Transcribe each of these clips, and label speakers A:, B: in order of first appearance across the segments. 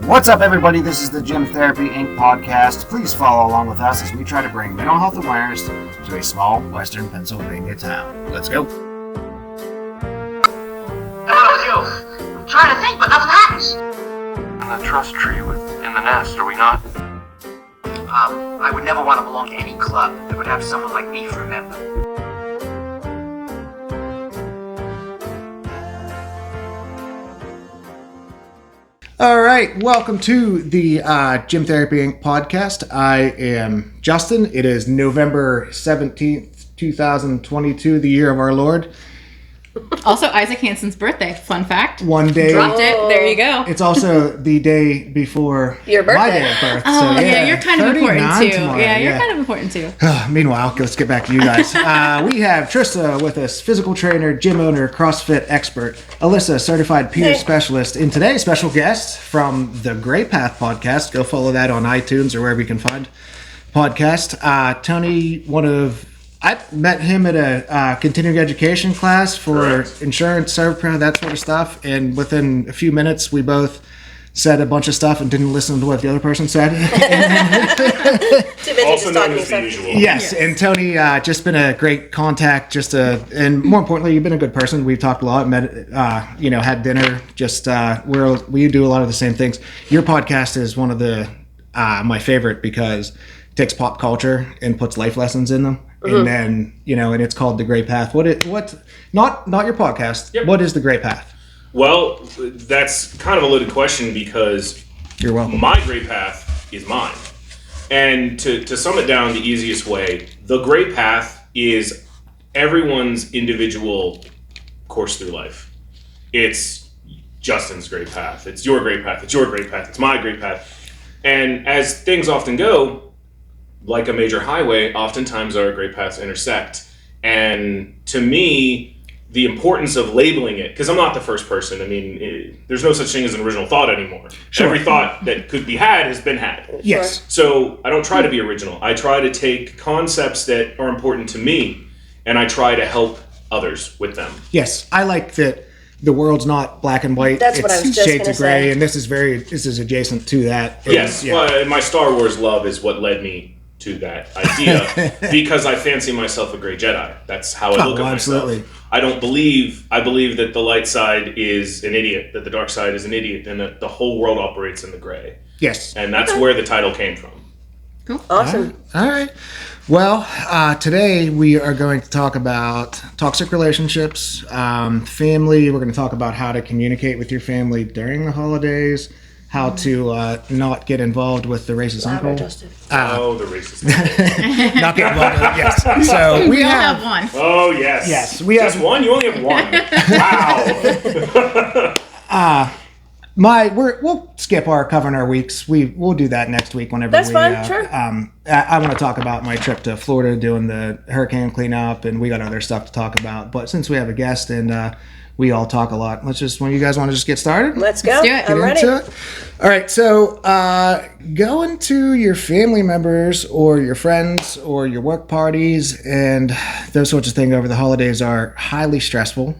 A: What's up, everybody? This is the Gym Therapy Inc. podcast. Please follow along with us as we try to bring mental health awareness to a small western Pennsylvania town. Let's go.
B: Hello, with you. I'm trying to think, but nothing happens.
C: On the trust tree in the nest, are we not?
B: I would never want to belong to any club that would have someone like me for a member.
A: All right, welcome to the Gym Therapy Inc. podcast. I am Justin. It is November 17th, 2022, the year of our Lord.
D: Also, Isaac Hansen's birthday. Fun fact.
A: One day.
D: Dropped it. There you go.
A: It's also the day before
E: your birthday.
A: My day of birth.
D: Oh, so, yeah, you're kind of important too.
A: Tomorrow.
D: Yeah, you're kind of important too.
A: Meanwhile, let's get back to you guys. We have Trista with us, physical trainer, gym owner, CrossFit expert. Alyssa, certified peer specialist. And today's special guest from the Gray Path podcast. Go follow that on iTunes or wherever you can find podcast. Tony, I met him at a continuing education class for insurance, servpro, that sort of stuff. And within a few minutes, we both said a bunch of stuff and didn't listen to what the other person said.
E: Too busy
C: Also
E: just
C: known
E: talking
C: as the
E: yourself.
C: usual.
A: Yes, and Tony, just been a great contact. And more importantly, you've been a good person. We've talked a lot, met, had dinner. We do a lot of the same things. Your podcast is one of my favorite because it takes pop culture and puts life lessons in them. And then, and it's called The Gray Path. Not your podcast.
C: Yep.
A: What is The Gray Path?
C: Well, that's kind of a loaded question because
A: You're welcome.
C: my gray path is mine. And to sum it down the easiest way, the gray path is everyone's individual course through life. It's Justin's gray path. It's your gray path. It's your gray path. It's my gray path. And as things often go, like a major highway, oftentimes our gray paths intersect. And to me, the importance of labeling it, because I'm not the first person. I mean, there's no such thing as an original thought anymore.
A: Sure.
C: Every thought that could be had has been had.
A: Yes.
C: So I don't try to be original. I try to take concepts that are important to me, and I try to help others with them.
A: Yes. I like that the world's not black and white.
E: That's what I was just
A: shades
E: gonna
A: of gray,
E: say.
A: and this is adjacent to that.
C: Yes,
A: Yeah.
C: well, and my Star Wars love is what led me to that idea because I fancy myself a gray Jedi. That's how I look at myself.
A: Absolutely.
C: I believe that the light side is an idiot, that the dark side is an idiot, and that the whole world operates in the gray.
A: Yes.
C: And that's where the title came from.
E: Awesome.
A: All right. Well, today we are going to talk about toxic relationships, family. We're going to talk about how to communicate with your family during the holidays, how to not get involved with the racist uncle.
E: Justin.
C: The racist.
A: Not get involved with yes. So we
D: We all
A: have.
D: have one.
C: Oh, yes.
A: Yes, we
C: Just
A: have-
C: one? You only have one. Wow.
A: We'll skip our covering our weeks. We'll do that next week whenever
E: That's
A: we.
E: fine, sure.
A: I want to talk about my trip to Florida doing the hurricane cleanup, and we got other stuff to talk about. But since we have a guest and we all talk a lot, when you guys want to just get started?
E: Let's go.
D: Let's do it.
E: I'm ready.
A: Into it? All right, so going to your family members or your friends or your work parties and those sorts of things over the holidays are highly stressful.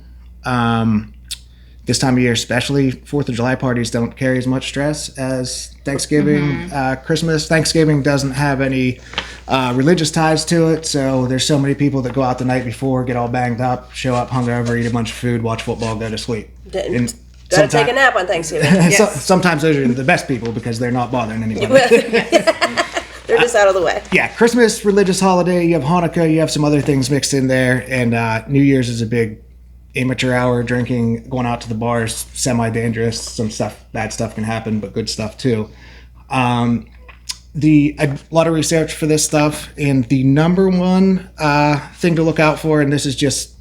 A: This time of year, especially 4th of July parties don't carry as much stress as Thanksgiving, Christmas. Thanksgiving doesn't have any religious ties to it, so there's so many people that go out the night before, get all banged up, show up hungover, eat a bunch of food, watch football, go to sleep. And
E: Gotta take a nap on Thanksgiving.
A: sometimes those are the best people because they're not bothering anybody.
E: They're just out of the way.
A: Yeah, Christmas, religious holiday, you have Hanukkah, you have some other things mixed in there, and New Year's is a big amateur hour, drinking, going out to the bars, semi-dangerous. Some stuff, bad stuff can happen, but good stuff too. A lot of research for this stuff, and the number one thing to look out for, and this is just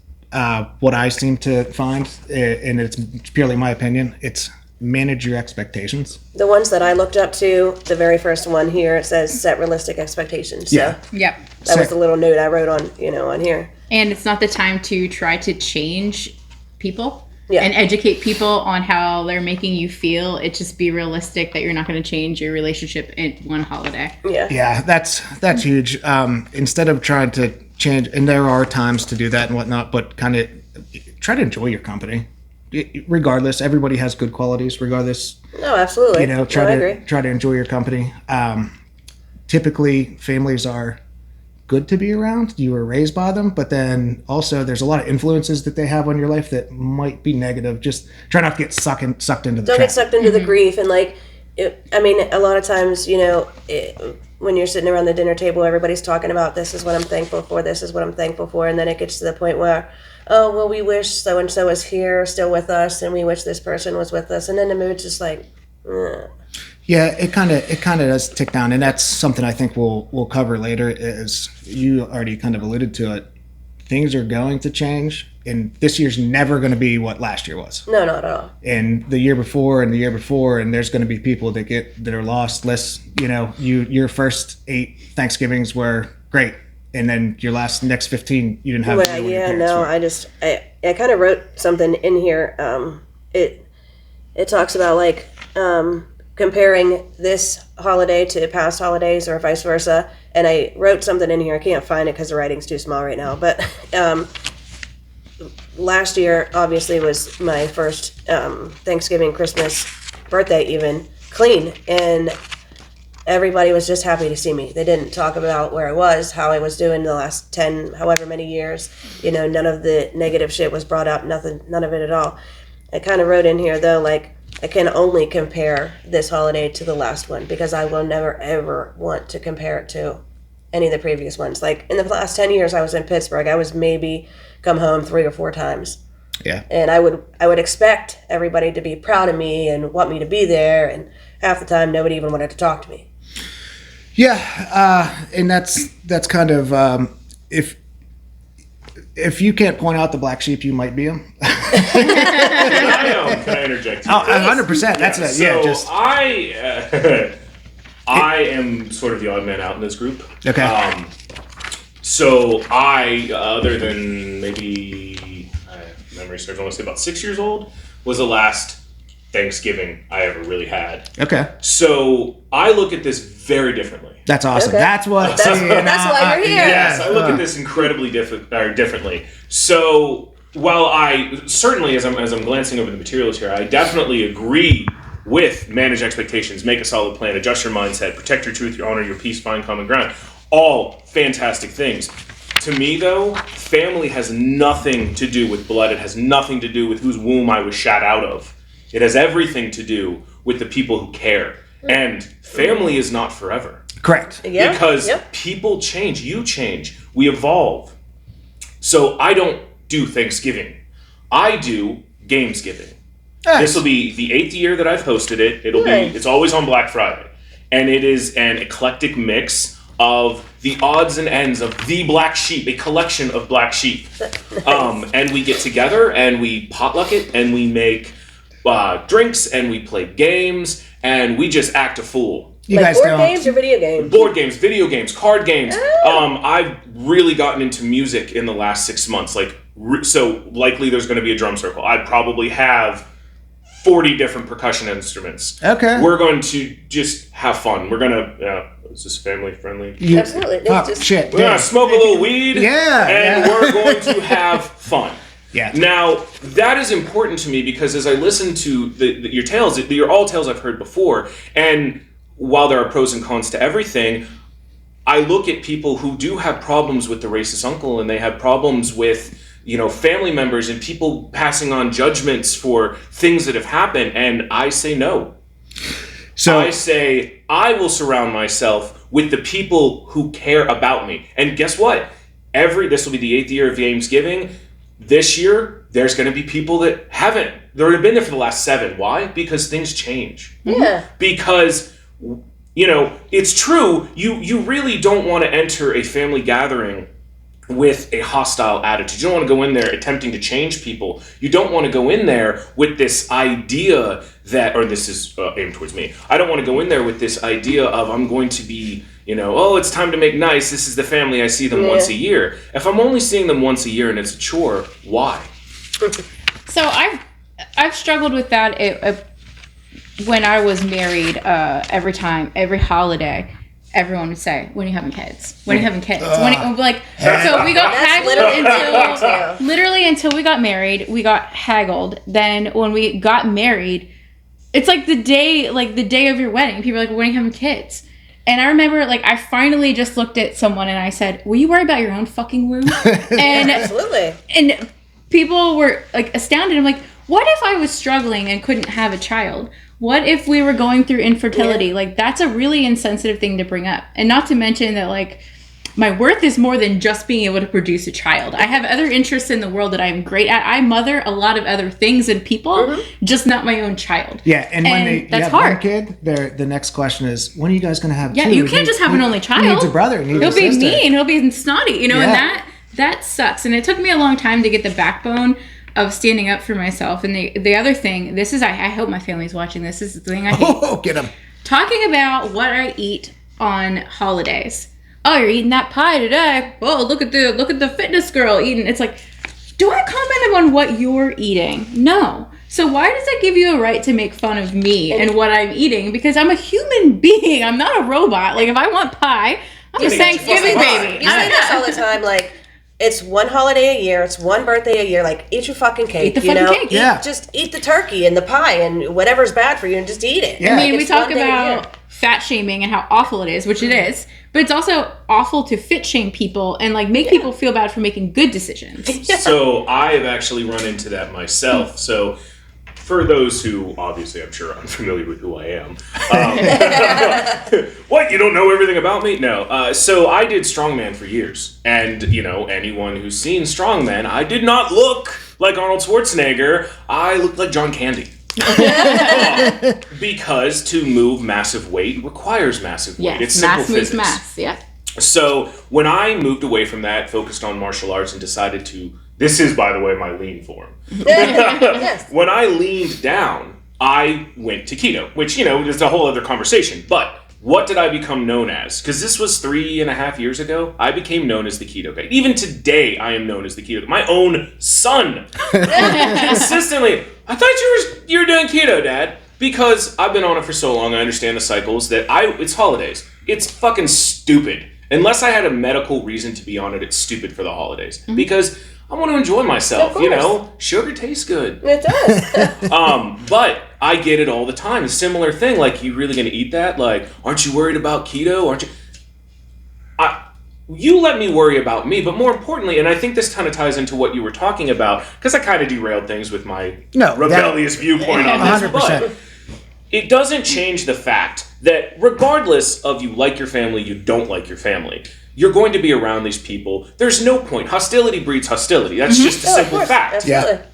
A: what I seem to find, and it's purely my opinion, it's manage your expectations.
E: The ones that I looked up to, the very first one here, it says set realistic expectations. So
A: Yeah.
D: Yep.
E: that was the little note I wrote on here.
D: And it's not the time to try to change people
E: Yeah.
D: and educate people on how they're making you feel. It just be realistic that you're not going to change your relationship in one holiday.
E: Yeah.
A: Yeah, that's huge. Instead of trying to change, and there are times to do that and whatnot, but kind of try to enjoy your company. regardless, everybody has good qualities. Regardless,
E: No, absolutely.
A: try
E: I
A: to
E: agree.
A: try to enjoy your company. Typically, families are good to be around. You were raised by them, but then also there's a lot of influences that they have on your life that might be negative. Just try not to get sucked into the
E: Don't
A: trap.
E: get sucked into the grief and like. I mean, a lot of times, when you're sitting around the dinner table, everybody's talking about this is what I'm thankful for, this is what I'm thankful for, and then it gets to the point where, oh, well, we wish so and so was here, still with us, and we wish this person was with us, and then the mood's just like,
A: Yeah, it kind of does tick down, and that's something I think we'll cover later. Is you already kind of alluded to it. Things are going to change, and this year's never going to be what last year was,
E: no, not at all.
A: and the year before, and there's going to be people that are lost. Your first 8 Thanksgivings were great, and then your next 15 you didn't have.
E: Well,
A: to do what your
E: yeah,
A: parents
E: no,
A: were.
E: I kind of wrote something in here. It talks about like comparing this holiday to past holidays or vice versa. And I wrote something in here. I can't find it because the writing's too small right now. But last year, obviously, was my first Thanksgiving, Christmas, birthday even, clean. And everybody was just happy to see me. They didn't talk about where I was, how I was doing the last 10, however many years. None of the negative shit was brought up, none of it at all. I kind of wrote in here, though, like, I can only compare this holiday to the last one because I will never, ever want to compare it to any of the previous ones. Like, in the last 10 years I was in Pittsburgh, I was maybe come home 3 or 4 times.
A: Yeah.
E: And I would expect everybody to be proud of me and want me to be there, and half the time nobody even wanted to talk to me.
A: Yeah, and that's kind of if you can't point out the black sheep, you might be them.
C: Can I interject?
A: Oh, 100%. That's it.
C: So
A: Yeah, just
C: I am sort of the odd man out in this group.
A: okay.
C: So I, other than maybe memory serves, I want to say about 6 years old, was the last Thanksgiving I ever really had.
A: Okay,
C: So I look at this very differently.
A: that's awesome.
E: Okay.
A: That's what.
E: That's why you're here.
C: Yes, I look at this incredibly differently. So while I certainly, as I'm glancing over the materials here, I definitely agree with manage expectations, make a solid plan, adjust your mindset, protect your truth, your honor, your peace, find common ground. All fantastic things. To me, though, family has nothing to do with blood. It has nothing to do with whose womb I was shat out of. It has everything to do with the people who care. And family is not forever.
A: Correct.
E: Yeah.
C: Because
E: Yep.
C: people change, you change, we evolve. So I don't do Thanksgiving. I do Gamesgiving. This will be the 8th year that I've hosted it.
E: Nice.
C: It's always on Black Friday. And it is an eclectic mix of the odds and ends of the black sheep, a collection of black sheep. And we get together and we potluck it and we make drinks and we play games and we just act a fool.
A: You
E: Like
A: guys
E: board
A: don't.
E: games or video games?
C: Board games, video games, card games. I've really gotten into music in the last 6 months. So likely there's going to be a drum circle. I probably have 40 different percussion instruments.
A: Okay.
C: We're going to just have fun. We're going to, is this family friendly?
E: Absolutely. It's
A: Fuck,
E: just-
A: shit.
C: We're going to smoke a little weed.
A: Yeah,
C: And
A: yeah.
C: we're going to have fun.
A: Yeah.
C: Now, that is important to me because as I listen to your tales, you're all tales I've heard before, and while there are pros and cons to everything, I look at people who do have problems with the racist uncle and they have problems with, family members and people passing on judgments for things that have happened, and I say no.
A: So
C: I say I will surround myself with the people who care about me. And guess what? This will be the 8th year of Gamesgiving. This year, there's going to be people that haven't. They've been there for the last 7. Why? Because things change.
E: Yeah.
C: Because, it's true. You really don't want to enter a family gathering with a hostile attitude. You don't want to go in there attempting to change people. You don't want to go in there with this idea that, or this is aimed towards me. I don't want to go in there with this idea of I'm going to be, it's time to make nice. This is the family. I see them once a year. If I'm only seeing them once a year and it's a chore, why?
D: So I've struggled with that when I was married. Every holiday, everyone would say, "When are you having kids? When are you having kids?" So we got
E: That's
D: haggled
E: literally
D: until we got married. We got haggled. Then when we got married, it's like the day of your wedding. People are like, "When are you having kids?" And I remember, like, I finally just looked at someone and I said, "Will you worry about your own fucking womb?" And
E: Absolutely.
D: and people were like astounded. I'm like, what if I was struggling and couldn't have a child? What if we were going through infertility?
E: Yeah.
D: Like, that's a really insensitive thing to bring up. And not to mention that, like, my worth is more than just being able to produce a child. I have other interests in the world that I'm great at. I mother a lot of other things and people, just not my own child.
A: Yeah, and when you
D: that's
A: have
D: hard.
A: one kid, the next question is, when are you guys going to have
D: Yeah,
A: two?
D: you can't just have an only child.
A: He needs a brother. He needs
D: He'll
A: a
D: be
A: sister.
D: mean. He'll be snotty. You know,
A: Yeah.
D: and that sucks. And it took me a long time to get the backbone of standing up for myself. And the other thing, this is, I hope my family's watching this. This is the thing I hate.
A: Oh, get him.
D: Talking about what I eat on holidays. Oh, you're eating that pie today. Oh, look at the fitness girl eating. It's like, do I comment on what you're eating? No. So why does that give you a right to make fun of me and what I'm eating? Because I'm a human being. I'm not a robot. Like, if I want pie, I'm a Thanksgiving baby.
E: You say this all the time, like, it's one holiday a year, it's one birthday a year, like, eat your fucking cake,
D: Eat the fucking cake.
A: Yeah.
E: Just eat the turkey and the pie and whatever's bad for you and just eat it.
A: Yeah.
D: I mean,
E: Like,
D: we
E: it's
D: talk
E: one day a year.
D: about fat shaming and how awful it is, which it is, but it's also awful to fit shame people and, like, make people feel bad for making good decisions.
C: So I've actually run into that myself. So for those who obviously I'm sure are unfamiliar with who I am, what, you don't know everything about me? No. So I did strongman for years, and you know, anyone who's seen strongman, I did not look like Arnold Schwarzenegger. I looked like John Candy. Because to move massive weight requires massive weight. It's
D: Yes,
C: simple
D: mass moves
C: physics.
D: mass. Yeah.
C: So when I moved away from that, focused on martial arts, and decided to, this is, by the way, my lean form.
E: Yes.
C: When I leaned down, I went to keto, which, you know, is a whole other conversation. But what did I become known as? Because this was 3.5 years ago. I became known as the keto guy. Even today, I am known as the keto guy. My own son consistently, I thought you were doing keto, Dad. Because I've been on it for so long, I understand the cycles that it's holidays. It's fucking stupid. Unless I had a medical reason to be on it, it's stupid for the holidays. Because I want to enjoy myself,
E: Of
C: you
E: course.
C: know? Sugar tastes good.
E: It does.
C: But I get it all the time. A similar thing, like, you really gonna eat that? Like, aren't you worried about keto? Aren't you? You let me worry about me, but more importantly, and I think this kind of ties into what you were talking about, because I kind of derailed things with my rebellious viewpoint on this,
A: 100%.
C: but it doesn't change the fact that regardless of you like your family, you don't like your family, you're going to be around these people. There's no point. Hostility breeds hostility. That's just a
E: Oh, of
C: simple
E: course.
C: fact.
E: Absolutely.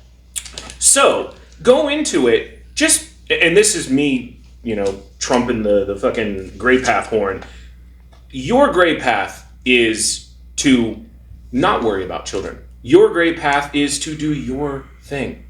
C: So, go into it, just, and this is me, you know, trumping the fucking gray path horn. Your gray path is to not worry about children. Your gray path is to do your thing.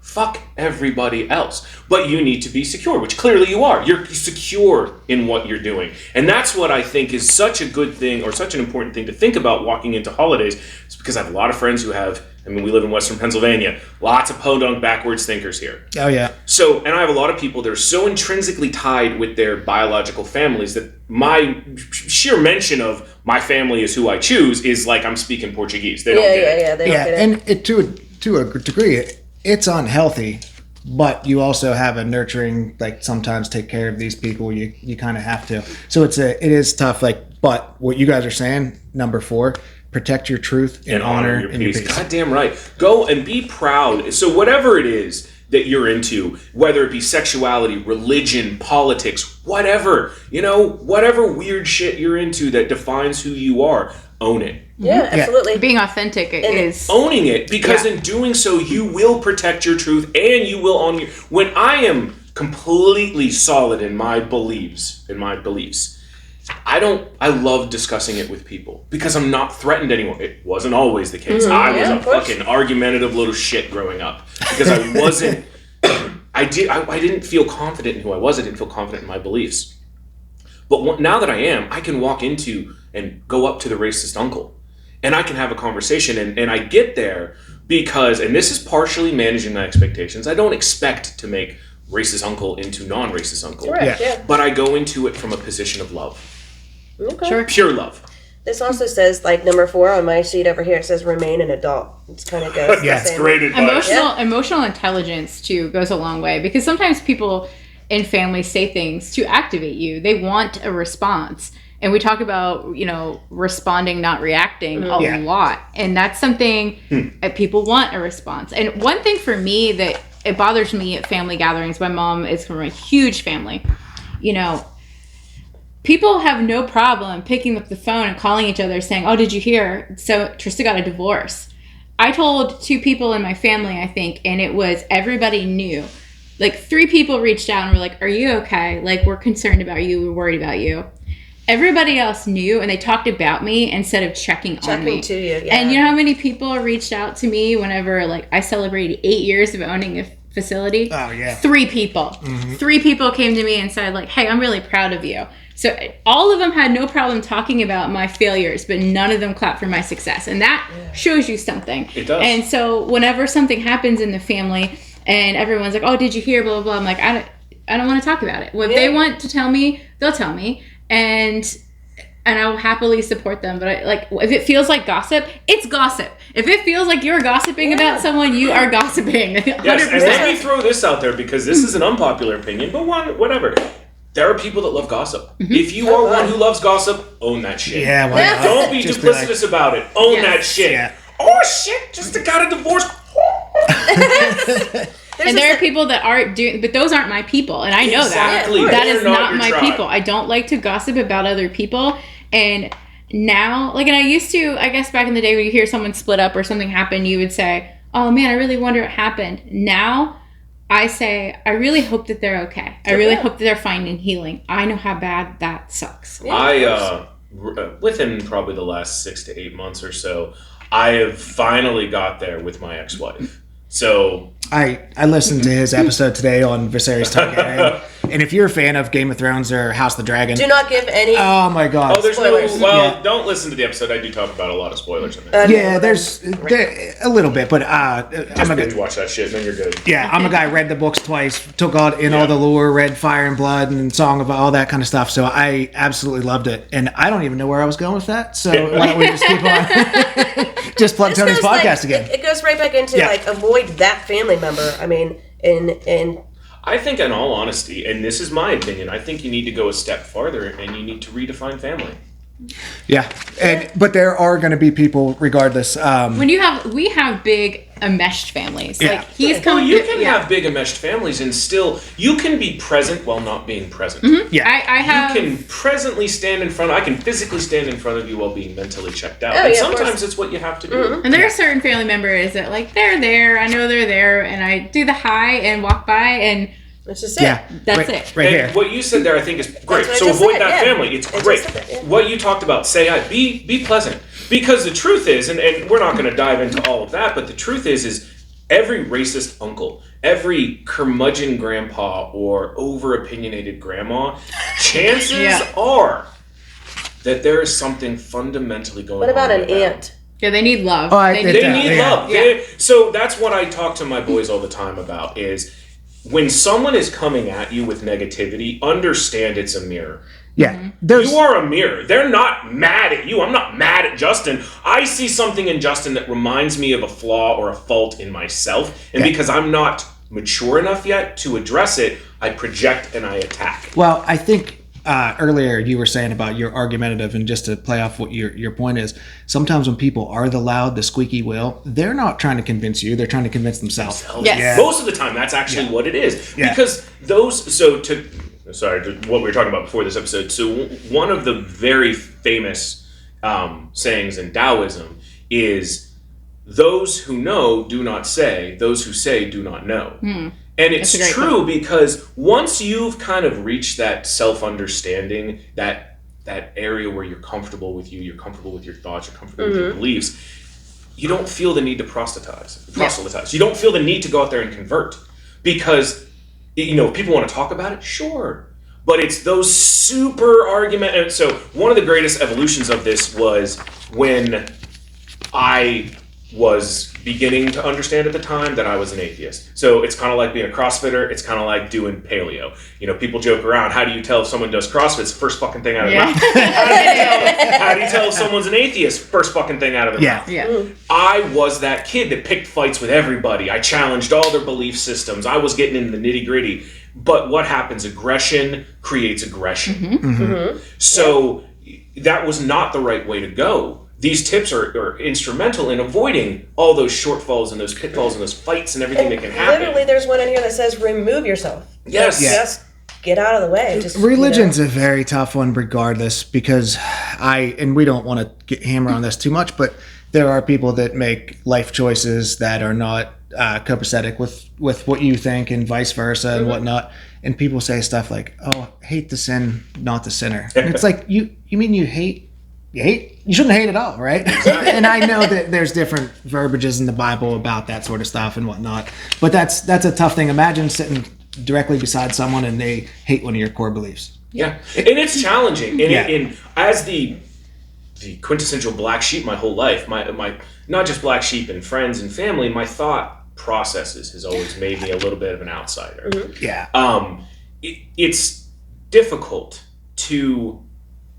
C: Fuck everybody else. But you need to be secure, which clearly you are. You're secure in what you're doing. And that's what I think is such a good thing, or such an important thing to think about walking into holidays. It's because I have a lot of friends who have, I mean, we live in Western Pennsylvania, lots of podunk backwards thinkers here.
A: Oh, yeah.
C: So, and I have a lot of people that are so intrinsically tied with their biological families that my sheer mention of my family is who I choose is like I'm speaking Portuguese. They don't get it.
E: Yeah. They don't
A: Yeah,
E: get it.
A: and it, to a degree, it's unhealthy, but you also have a nurturing, like, sometimes take care of these people. You kind of have to. So it is tough. Like, but what you guys are saying, number 4, protect your truth and honor
C: your
A: and your
C: peace.
A: peace.
C: Goddamn right. Go and be proud. So whatever it is that you're into, whether it be sexuality, religion, politics, whatever, you know, whatever weird shit you're into that defines who you are, own it.
E: Yeah, absolutely.
D: Being authentic is
C: Owning it, because
D: Yeah.
C: in doing so, you will protect your truth and you will own your. When I am completely solid in my beliefs, I love discussing it with people because I'm not threatened anymore. It wasn't always the case. I was
E: yeah,
C: a
E: of course.
C: fucking argumentative little shit growing up because I wasn't. I didn't feel confident in who I was. I didn't feel confident in my beliefs. But now that I am, I can walk into and go up to the racist uncle, and I can have a conversation. And I get there because, and this is partially managing my expectations. I don't expect to make racist uncle into non-racist uncle.
E: Correct, yeah.
C: But I go into it from a position of love.
E: Okay.
D: Sure.
C: Pure love.
E: This also says, like, number 4 on my sheet over here, it says remain an adult. It's kind of goes.
A: Yeah,
E: the
A: it's
E: same.
C: Great advice.
D: Emotional intelligence too goes a long way, because sometimes people in families say things to activate you. They want a response. And we talk about, responding, not reacting a
A: Yeah.
D: lot. And that's something that people want a response. And one thing for me that it bothers me at family gatherings, my mom is from a huge family. People have no problem picking up the phone and calling each other saying, "Oh, did you hear? So Trista got a divorce." I told 2 people in my family, I think, and it was everybody knew. Like 3 people reached out and were like, "Are you okay? Like, we're concerned about you. We're worried about you." Everybody else knew, and they talked about me instead of checking on me.
E: To you, yeah.
D: And you know how many people reached out to me whenever, like, I celebrated 8 years of owning a facility?
A: Oh, yeah.
D: 3 people. 3 people came to me and said, like, "Hey, I'm really proud of you." So all of them had no problem talking about my failures, but none of them clapped for my success. And that shows you something.
C: It does.
D: And so whenever something happens in the family and everyone's like, "Oh, did you hear?" Blah, blah, blah. I'm like, I don't want to talk about it. Well, if they want to tell me, they'll tell me. And I will happily support them. But if it feels like gossip, it's gossip. If it feels like you're gossiping about someone, you are gossiping. 100%.
C: Yes, and let me throw this out there, because this is an unpopular opinion, but whatever. There are people that love gossip. If you are one who loves gossip, own that shit.
A: Yeah, why not?
C: Don't be
A: Just
C: duplicitous about it. Own
D: Yes.
C: that shit.
A: Yeah.
C: Oh shit, just got a divorce.
D: And there are people that aren't doing, but those aren't my people, and I know
C: Exactly.
D: that. That
C: They're
D: is
C: not
D: not
C: your
D: my
C: tribe.
D: people. I don't like to gossip about other people. And now, and I used to, I guess back in the day when you hear someone split up or something happened, you would say, "Oh man, I really wonder what happened." Now, I say, I really hope that they're okay. I really hope that they're finding healing. I know how bad that sucks.
C: Within probably the last 6 to 8 months or so, I have finally got there with my ex-wife. So
A: I listened to his episode today on Viserys Targaryen, and if you're a fan of Game of Thrones or House of the Dragon,
E: Do not give any.
A: oh my god,
C: there's
E: Spoilers.
A: Yeah.
C: don't listen to the episode. I do talk about a lot of spoilers in there.
A: yeah, there's a little bit, but I'm
C: Just
A: a
C: binge
A: guy.
C: watch that shit, and then you're good.
A: Yeah, I'm a guy. Read the books twice, took all in all
C: Yeah.
A: the lore, read Fire and Blood and Song of all that kind of stuff. So I absolutely loved it, and I don't even know where I was going with that. So why don't we just keep on? Just plug
E: This
A: Tony's
E: goes,
A: podcast again.
E: It goes right back into
A: Yeah.
E: avoid that family member. I mean, in
C: I think, in all honesty, and this is my opinion, I think you need to go a step farther, and you need to redefine family.
A: Yeah, but there are going to be people regardless.
D: When we have big enmeshed families.
A: Yeah.
D: Like he's
C: Well,
D: coming.
C: you can have big enmeshed families, and still you can be present while not being present.
A: Yeah,
D: I have.
C: You can presently stand in front. I can physically stand in front of you while being mentally checked out.
E: Oh,
C: and
E: yeah, of course.
C: sometimes it's what you have to do.
D: And there are certain family members that they're there. I know they're there, and I do the hi and walk by, and
E: it's just it.
A: yeah,
D: That's
A: right,
D: it.
A: right
C: And
A: here.
C: what you said there, I think, is great.
E: what I
C: So
E: just
C: avoid
E: said,
C: that
E: yeah.
C: family. It's
E: I just
C: great.
E: said that, yeah.
C: What you talked about, be pleasant. Because the truth is, and we're not going to dive into all of that, but the truth is every racist uncle, every curmudgeon grandpa, or over-opinionated grandma, chances
D: Yeah.
C: are that there is something fundamentally going on.
E: What about an
C: with them.
E: aunt?
D: Yeah, they need love.
A: Oh, I
D: They
A: did
C: They
A: Yeah,
C: need
A: yeah.
C: love. So that's what I talk to my boys all the time about is when someone is coming at you with negativity, understand it's a mirror.
A: Yeah, there's
C: You are a mirror. They're not mad at you. I'm not mad at Justin. I see something in Justin that reminds me of a flaw or a fault in myself. And
A: Yeah.
C: because I'm not mature enough yet to address it, I project and I attack.
A: Well, I think earlier you were saying about you're argumentative, and just to play off what your point is, sometimes when people are the loud, the squeaky wheel, they're not trying to convince you; they're trying to convince themselves.
D: Yes.
A: Yeah.
C: Most of the time, that's actually what it is.
A: Yeah.
C: Because what we were talking about before this episode. So one of the very famous sayings in Taoism is, "Those who know do not say; those who say do not know." And it's
D: That's a great
C: true because once you've kind of reached that self-understanding, that area where you're comfortable with you, you're comfortable with your thoughts, you're comfortable with your beliefs, you don't feel the need to proselytize. You don't feel the need to go out there and convert because, if people want to talk about it, sure. But it's those super argument. And so one of the greatest evolutions of this was when I was beginning to understand at the time that I was an atheist. So it's kind of like being a CrossFitter. It's kind of like doing paleo. You know, people joke around, how do you tell if someone does CrossFit? It's the first fucking thing out of their mouth. How do you tell if someone's an atheist? First fucking thing out of their mouth.
D: Yeah.
C: I was that kid that picked fights with everybody. I challenged all their belief systems. I was getting into the nitty gritty. But what happens? Aggression creates aggression. So that was not the right way to go. These tips are instrumental in avoiding all those shortfalls and those pitfalls and those fights and everything that can happen.
E: Literally, there's one in here that says remove yourself.
C: Yes.
E: Just get out of the way. Just,
A: Religion's a very tough one regardless, because and we don't want to hammer on this too much, but there are people that make life choices that are not copacetic with what you think and vice versa and whatnot. And people say stuff like, oh, hate the sin, not the sinner. And it's like, you mean you shouldn't hate at all, right? And I know that there's different verbiages in the Bible about that sort of stuff and whatnot, but that's a tough thing. Imagine sitting directly beside someone and they hate one of your core beliefs.
C: Yeah, and it's challenging. And as the quintessential black sheep my whole life, my not just black sheep and friends and family, my thought processes has always made me a little bit of an outsider.
A: Yeah.
C: It's difficult to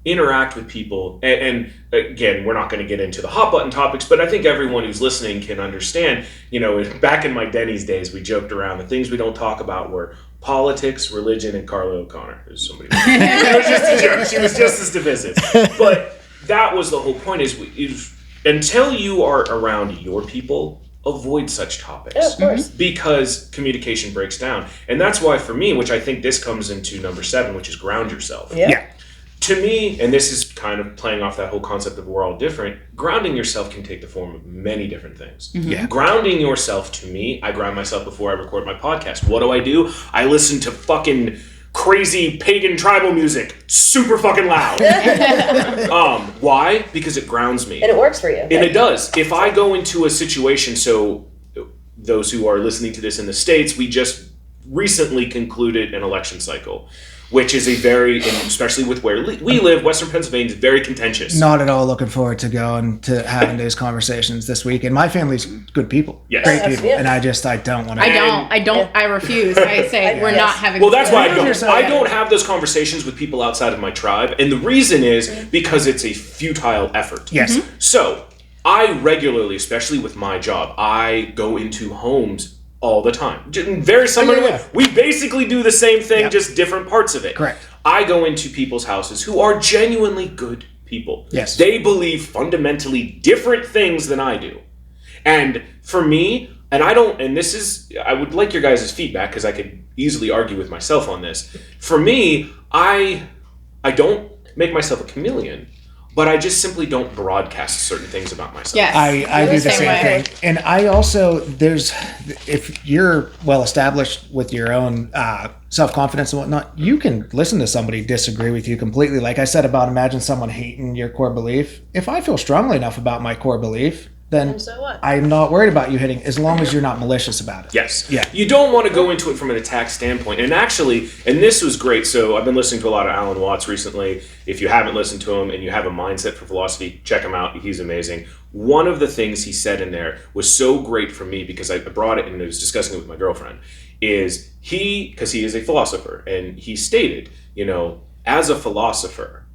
C: interact with people, and again, we're not going to get into the hot button topics, but I think everyone who's listening can understand, you know, back in my Denny's days, we joked around, the things we don't talk about were politics, religion, and Carla O'Connor. There's somebody. It was just a joke. She was just as divisive. But that was the whole point, is until you are around your people, avoid such topics.
E: Yeah, of course.
C: Because communication breaks down. And that's why for me, which I think this comes into number 7, which is ground yourself.
E: Yeah.
C: To me, and this is kind of playing off that whole concept of we're all different, grounding yourself can take the form of many different things.
A: Yeah.
C: Grounding yourself, to me, I ground myself before I record my podcast. What do? I listen to fucking crazy pagan tribal music, super fucking loud. Why? Because it grounds me.
E: And it works for you.
C: And it does. If I go into a situation, so those who are listening to this in the States, we just recently concluded an election cycle, which is a very, and especially with where we live, Western Pennsylvania is very contentious.
A: Not at all looking forward to going to having those conversations this week. And my family's good people,
C: Yes.
A: great
E: Yes,
A: people,
E: yeah.
A: and I don't want to.
D: I refuse. I say we're not having.
C: Well, that's why
A: Yes.
C: I don't have those conversations with people outside of my tribe. And the reason is because it's a futile effort.
A: Yes.
C: So I regularly, especially with my job, I go into homes all the time. Very similar to
A: yeah.
C: it. We basically do the same thing,
A: Yep.
C: just different parts of it.
A: Correct.
C: I go into people's houses who are genuinely good people.
A: Yes.
C: They believe fundamentally different things than I do. And for me, I would like your guys' feedback because I could easily argue with myself on this. For me, I don't make myself a chameleon, but I just simply don't broadcast certain things about myself.
D: Yes.
A: I do the
D: Same
A: same
D: way.
A: thing. And I also, if you're well established with your own self-confidence and whatnot, you can listen to somebody disagree with you completely. Like I said about imagine someone hating your core belief. If I feel strongly enough about my core belief, then
E: And so what?
A: I'm not worried about you hitting, as long as you're not malicious about it.
C: Yes.
A: Yeah.
C: You don't want to go into it from an attack standpoint. And actually, and this was great. So I've been listening to a lot of Alan Watts recently. If you haven't listened to him and you have a mindset for philosophy, check him out. He's amazing. One of the things he said in there was so great for me because I brought it and I was discussing it with my girlfriend, is because he is a philosopher, and he stated, as a philosopher,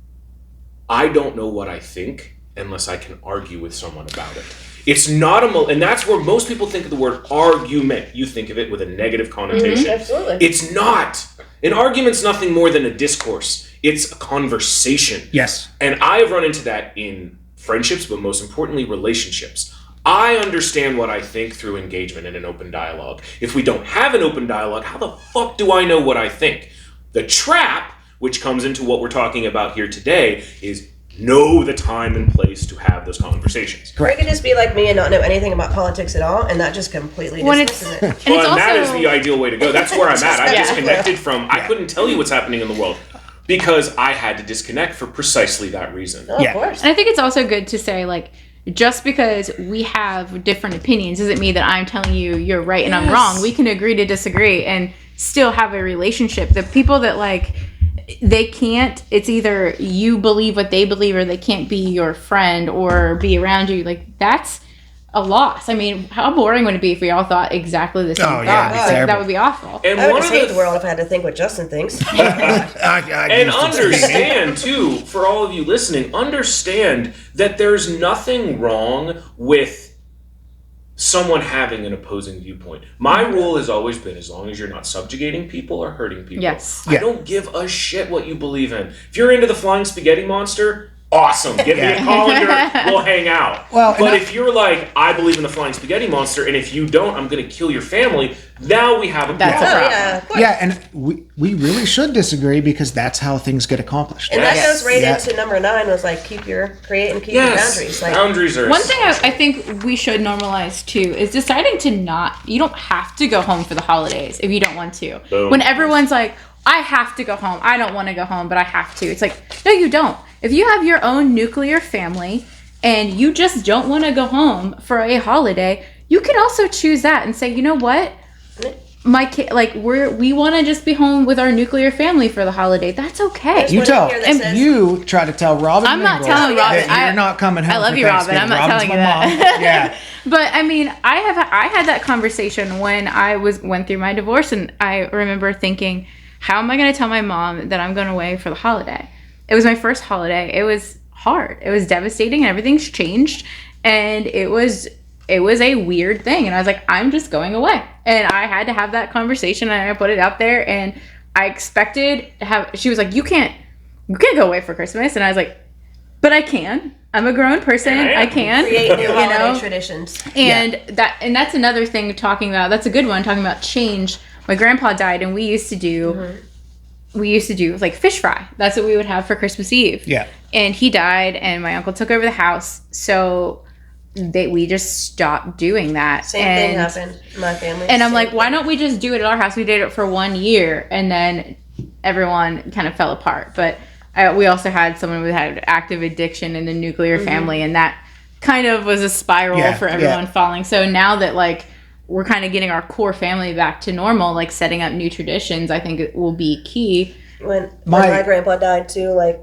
C: I don't know what I think unless I can argue with someone about it. It's not and that's where most people think of the word argument. You think of it with a negative connotation.
E: Absolutely.
C: It's not. An argument's nothing more than a discourse. It's a conversation.
A: Yes.
C: And I have run into that in friendships, but most importantly, relationships. I understand what I think through engagement in an open dialogue. If we don't have an open dialogue, how the fuck do I know what I think? The trap, which comes into what we're talking about here today, is know the time and place to have those conversations.
E: Or you could just be like me and not know anything about politics at all, and that just completely
D: When
E: dismisses
D: it's-
E: it.
D: And it's
C: Well, and that
D: also-
C: is the ideal way to go. That's where I'm at. I
D: Yeah.
C: disconnected from, I couldn't tell you what's happening in the world because I had to disconnect for precisely that reason.
E: Oh,
A: Yeah.
E: of course.
D: And I think it's also good to say, like, just because we have different opinions doesn't mean that I'm telling you you're right and I'm wrong. We can agree to disagree and still have a relationship. The people that, like, they can't, it's either you believe what they believe or they can't be your friend or be around you. Like, that's a loss. I mean, how boring would it be if we all thought exactly the same
A: Oh, yeah,
D: thoughts?
A: it'd be
D: Like,
A: terrible.
D: that would be awful.
C: And
E: I would
C: one
E: just
C: of
E: hate
C: the
E: the world if I had to think what Justin thinks.
C: And understand, too, for all of you listening, understand that there's nothing wrong with someone having an opposing viewpoint. My rule has always been, as long as you're not subjugating people or hurting people,
D: Yes.
C: I don't give a shit what you believe in. If you're into the flying spaghetti monster, awesome. Give me a colander, we'll hang out.
A: Well,
C: but
A: and
C: if you're like, I believe in the flying spaghetti monster, and if you don't, I'm going to kill your family, now we have a
D: That's
C: problem.
D: a
E: Oh,
D: problem.
E: yeah, of course.
A: Yeah, and we really should disagree because that's how things get accomplished.
E: And that
C: Yes.
E: goes right
A: Yeah.
E: into number 9 was like create and keep your
C: Yes,
E: boundaries. Like,
C: boundaries are
D: One thing I think we should normalize too is deciding to not, you don't have to go home for the holidays if you don't want to.
C: Boom.
D: When everyone's like, I have to go home. I don't want to go home, but I have to. It's like, no, you don't. If you have your own nuclear family and you just don't want to go home for a holiday, you can also choose that and say, you know what? My kid, like we want to just be home with our nuclear family for the holiday. That's okay.
E: There's
A: You
E: one
A: tell,
E: here that
A: and
E: says-
A: you try to tell Robin.
D: I'm not
A: Mingle
D: telling Robin.
A: that you're not coming home.
D: I love
A: for
D: you, Robin. I'm not
A: Thanksgiving.
D: telling
A: Robin's
D: you
A: my
D: that.
A: mom. Yeah.
D: But I mean, I had that conversation when I went through my divorce, and I remember thinking, how am I going to tell my mom that I'm going away for the holiday? It was my first holiday. It was hard. It was devastating, and everything's changed, and it was a weird thing. And I was like, I'm just going away, and I had to have that conversation, and I put it out there, and I expected to have. She was like, you can't go away for Christmas, and I was like, but I can. I'm a grown person.
C: Yeah,
D: I can.
E: create new
D: you
E: holiday
D: know?
E: traditions.
D: And that's another thing talking about. That's a good one talking about change. My grandpa died, and we used to do like fish fry. That's what we would have for Christmas Eve.
A: Yeah.
D: And he died, and my uncle took over the house, so we just stopped doing that.
E: Same thing happened in my family.
D: And I'm
E: Same
D: like, why
E: thing.
D: don't we just do it at our house? We did it for 1 year, and then everyone kind of fell apart. But we also had someone who had active addiction in the nuclear family, and that kind of was a spiral
A: Yeah,
D: for everyone
A: yeah.
D: falling. So now that like we're kind of getting our core family back to normal, like setting up new traditions, I think it will be key.
E: When
A: My-
E: my grandpa died too, like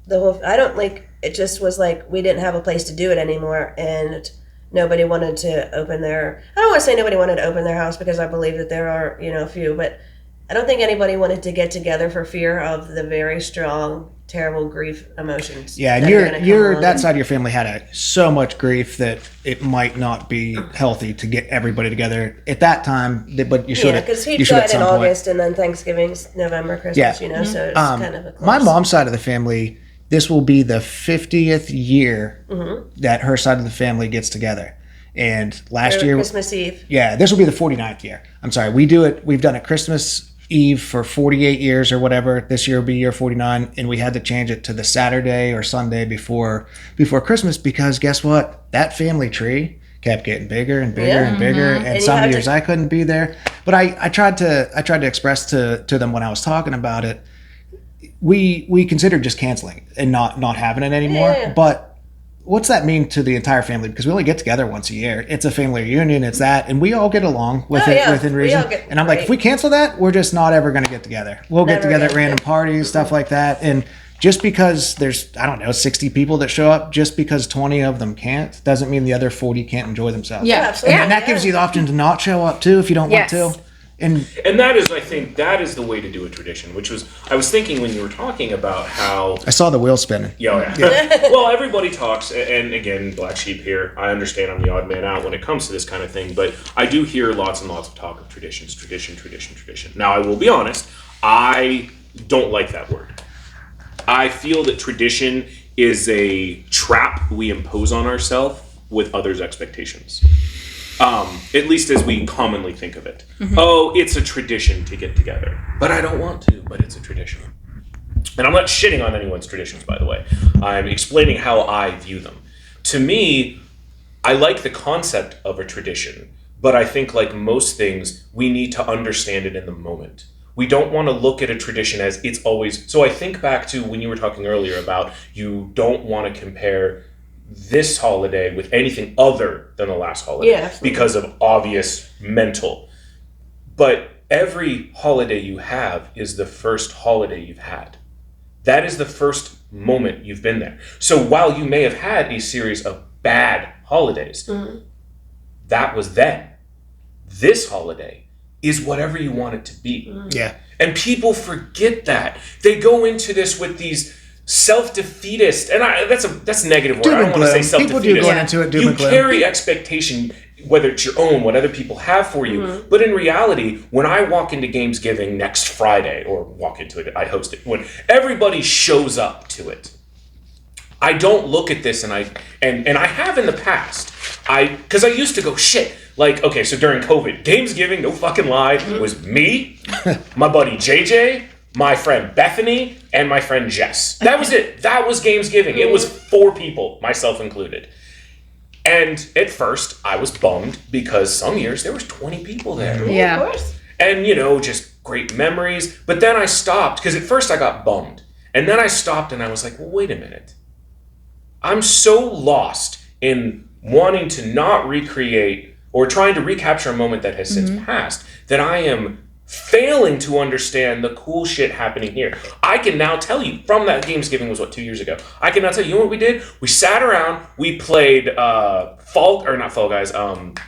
E: the whole, I don't like, it just was like we didn't have a place to do it anymore, and nobody wanted to open their, I don't want to say nobody wanted to open their house because I believe that there are, a few, but I don't think anybody wanted to get together for fear of the very strong, terrible grief emotions.
A: Yeah, and
E: that are gonna come
A: you're
E: along.
A: that side of your family had so much grief that it might not be healthy to get everybody together at that time. But you should.
E: Yeah, because he
A: you should at
E: died in
A: some point.
E: August, and then Thanksgiving's November, Christmas,
A: Yeah.
E: so it's kind of a close.
A: My mom's side of the family, this will be the 50th year that her side of the family gets together. And last year,
E: Christmas Eve.
A: yeah, this will be the 49th year. I'm sorry. We've done it Christmas Eve for 48 years or whatever. This year will be year 49. And we had to change it to the Saturday or Sunday before Christmas because guess what? That family tree kept getting bigger and bigger
E: Yeah.
A: and bigger. And
E: you
A: some
E: had
A: years
E: to-
A: I couldn't be there. But I tried to express to them when I was talking about it, we considered just canceling and not having it anymore.
E: Yeah.
A: But what's that mean to the entire family? Because we only get together once a year. It's a family reunion. It's that, and we all get along with
E: Oh,
A: it
E: yeah.
A: within
E: We
A: reason.
E: all get
A: And I'm like,
E: great.
A: if we cancel that, we're just not ever going to get together. We'll get
E: Never
A: together at
E: again.
A: random parties, stuff like that. And just because there's 60 people that show up, just because 20 of them can't, doesn't mean the other 40 can't enjoy themselves.
D: Yeah.
E: absolutely.
A: And that gives you the option to not show up too if you don't
D: Yes.
A: want to. And
C: And that is, I think, that is the way to do a tradition, which was, I was thinking when you were talking about how,
A: I saw the wheel spinning.
C: yeah. Well, everybody talks, and again, black sheep here, I understand I'm the odd man out when it comes to this kind of thing, but I do hear lots and lots of talk of traditions, tradition. Now, I will be honest, I don't like that word. I feel that tradition is a trap we impose on ourselves with others' expectations. At least as we commonly think of it. Oh, it's a tradition to get together. But I don't want to, but it's a tradition. And I'm not shitting on anyone's traditions, by the way. I'm explaining how I view them. To me, I like the concept of a tradition, but I think like most things, we need to understand it in the moment. We don't want to look at a tradition as it's always... So I think back to when you were talking earlier about you don't want to compare this holiday with anything other than the last holiday
E: Yeah, absolutely.
C: because of obvious mental. But every holiday you have is the first holiday you've had. That is the first moment you've been there. So while you may have had a series of bad holidays, that was then. This holiday is whatever you want it to be.
A: Yeah.
C: And people forget that. They go into this with these self-defeatist, and that's a negative word.
A: Doom
C: I don't
A: and
C: want to say
A: gloom.
C: self-defeatist.
A: People do go into it doom
C: You
A: and gloom.
C: carry expectation, whether it's your own, what other people have for you. But in reality, when I walk into Gamesgiving next Friday, or walk into it, I host it, when everybody shows up to it, I don't look at this, and I have in the past, because I used to go, shit, like, okay, so during COVID, Gamesgiving, no fucking lie, was me, my buddy JJ, my friend Bethany, and my friend Jess. That was it. That was Gamesgiving. It was 4 people, myself included. And at first, I was bummed because some years there was 20 people there.
D: Yeah.
E: Of course.
C: And, just great memories. But then I stopped, because at first I got bummed. And then I stopped and I was like, well, wait a minute. I'm so lost in wanting to not recreate or trying to recapture a moment that has since passed that I am failing to understand the cool shit happening here. I can now tell you, from that Gamesgiving was 2 years ago. I can now tell you, what we did? We sat around, we played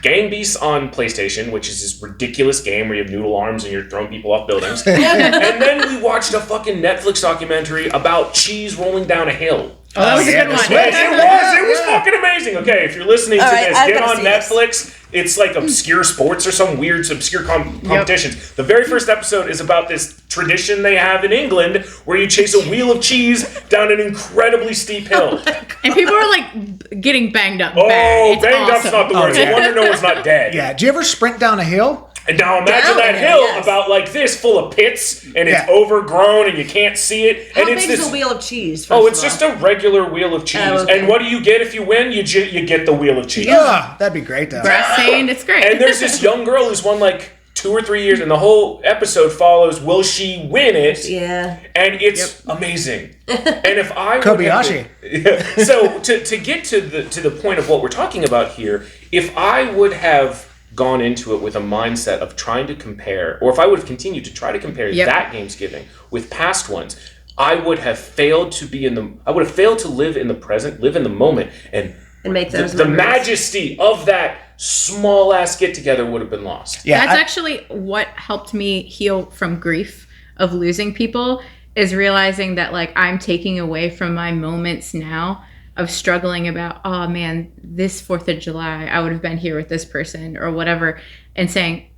C: Gang Beasts on PlayStation, which is this ridiculous game where you have noodle arms and you're throwing people off buildings. And then we watched a fucking Netflix documentary about cheese rolling down a hill.
D: Oh, that was a good one.
C: It was fucking amazing. Okay, if you're listening to
E: right,
C: this,
E: I've
C: get
E: gotta
C: on
E: see this.
C: Netflix. It's like obscure sports or some weird obscure competitions. The very first episode is about this tradition they have in England where you chase a wheel of cheese down an incredibly steep hill.
D: And people are like getting banged up.
C: Oh,
D: bad. It's
C: banged up's
D: awesome.
C: not the word.
A: yeah.
C: No wonder no one's not dead.
A: Yeah. Do you ever sprint down a hill?
C: And now imagine
E: Down
C: that
E: there,
C: hill
E: yes.
C: about like this, full of pits, and it's
A: Yeah.
C: overgrown, and you can't see it.
E: How
C: and
E: big
C: it's
E: is
C: this.
E: a wheel of cheese?
C: Oh,
E: first
C: it's
E: of
C: just
E: all?
C: a regular wheel of cheese.
E: Oh, okay.
C: And what do you get if you win? You get the wheel of cheese.
A: Yeah. That'd be great, though.
D: Grass stained, it's great.
C: And there's this young girl who's won like 2 or 3 years, and the whole episode follows, will she win it?
E: Yeah.
C: And it's amazing. And if I would have
A: Kobayashi.
C: been- so to get to the point of what we're talking about here, if I would have gone into it with a mindset of trying to compare, or if I would have continued to try to compare
D: Yep.
C: that Gamesgiving with past ones, I would have failed to live in the present, live in the moment, and
E: make those
C: the
E: memories.
C: majesty of that small ass get together would have been lost.
A: Yeah.
D: That's actually what helped me heal from grief of losing people, is realizing that like I'm taking away from my moments now of struggling about, oh man, this 4th of July, I would have been here with this person or whatever, and saying,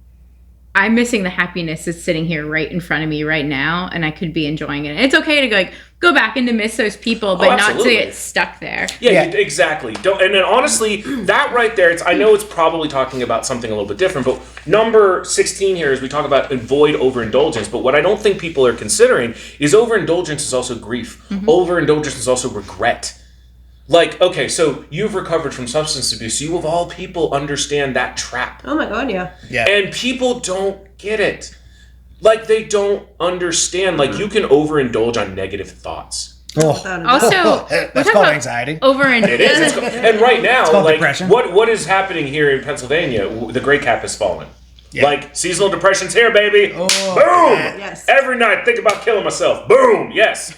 D: I'm missing the happiness that's sitting here right in front of me right now, and I could be enjoying it. And it's okay to go back and to miss those people, but not to
C: absolutely.
D: get stuck there.
C: Yeah,
A: Yeah.
C: exactly. And then honestly, that right there, I know it's probably talking about something a little bit different, but number 16 here is we talk about avoid overindulgence. But what I don't think people are considering is overindulgence is also grief. Overindulgence is also regret. Like, okay, so you've recovered from substance abuse. You of all people understand that trap.
E: Oh my god, yeah.
A: Yeah.
C: And people don't get it. Like, they don't understand. Like, you can overindulge on negative thoughts.
A: Oh.
E: Without a doubt.
D: Also,
A: That's
D: we're talking
A: called
D: about
A: anxiety.
D: over and
C: It is. And right now,
A: called
C: like,
A: depression.
C: what is happening here in Pennsylvania? The Great Cap has fallen.
A: Yeah.
C: Like, seasonal depression's here, baby.
A: Oh,
C: Boom!
A: yeah.
E: Yes.
C: Every night, think about killing myself. Boom! Yes.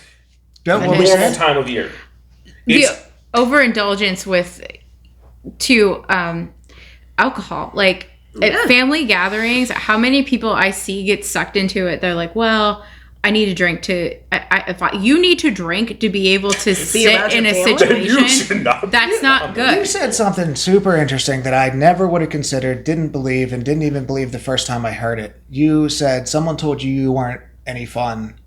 A: Don't what we
C: Normal
A: said.
C: time of year.
D: the
C: It's,
D: overindulgence to alcohol, like at
E: Yeah.
D: family gatherings, how many people I see get sucked into it. They're like, well, I need a drink you need to drink to be able to sit
E: around
D: in
E: your
D: a
E: family?
C: Then you should
D: situation
C: not
D: that's
C: be
D: not
C: around
D: good.
A: You said something super interesting that I never would have considered, didn't believe, and didn't even believe the first time I heard it. You said someone told you weren't any fun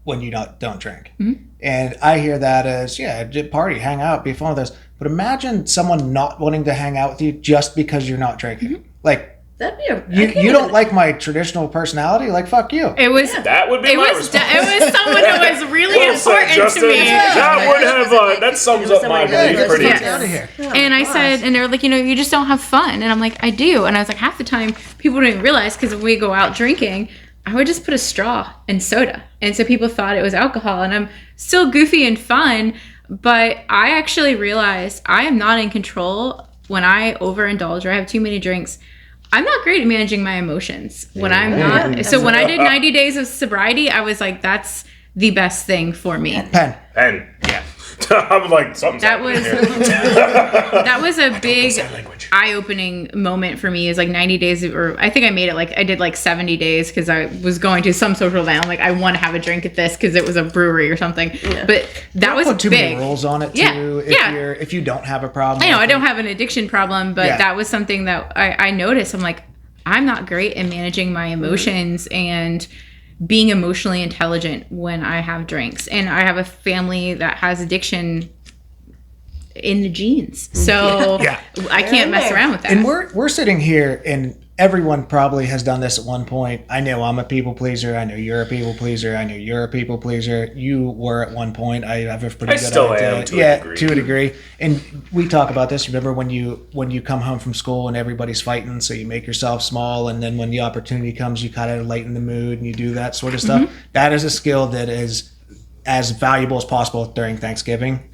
A: when you don't drink.
D: Mm-hmm.
A: And I hear that as, yeah, party, hang out, be fun with us. But imagine someone not wanting to hang out with you just because you're not drinking.
D: Mm-hmm.
A: Like,
E: That'd be a.
A: you don't like my traditional personality? Like, fuck you.
D: It was
C: that would be my response.
D: it was someone who was really
C: Well said,
D: important
C: Justin.
D: to me.
C: That would have, that sums up my
E: somebody
C: belief
E: good.
C: pretty
D: Yeah.
C: good.
A: Out of here.
D: And I said, and they were like, you just don't have fun. And I'm like, I do. And I was like, half the time people don't even realize, because when we go out drinking, I would just put a straw in soda. And so people thought it was alcohol. And I'm still goofy and fun. But I actually realized I am not in control when I overindulge or I have too many drinks. I'm not great at managing my emotions when I'm not. So when I did 90 days of sobriety, I was like, that's the best thing for me.
A: Pen.
C: And yeah. I'm like, something's
D: That
C: happening
D: was
C: here.
D: that was a big
C: Sign language.
D: eye-opening moment for me. Is like 90 days, or I think I made it like I did like 70 days because I was going to some social event. I'm like, I want to have a drink at this because it was a brewery or something. But that was
A: Put too
D: big.
A: many rules on it
D: Yeah,
A: too.
D: yeah.
A: If you don't have a problem,
D: I know I
A: with
D: don't
A: it.
D: have an addiction problem, but
A: Yeah.
D: that was something that I noticed. I'm like, I'm not great at managing my emotions and being emotionally intelligent when I have drinks. And I have a family that has addiction in the genes. So
A: Yeah.
D: I can't mess around with that.
A: And we're sitting here, and everyone probably has done this at one point. I know I'm a people pleaser. I know you're a people pleaser. I know you're a people pleaser. You were at one point. I have a pretty
C: I
A: good
C: still
A: idea.
C: am, to a degree.
A: to a degree. And we talk about this. Remember when you come home from school and everybody's fighting, so you make yourself small, and then when the opportunity comes, you kind of lighten the mood and you do that sort of stuff.
D: Mm-hmm.
A: That is a skill that is as valuable as possible during Thanksgiving.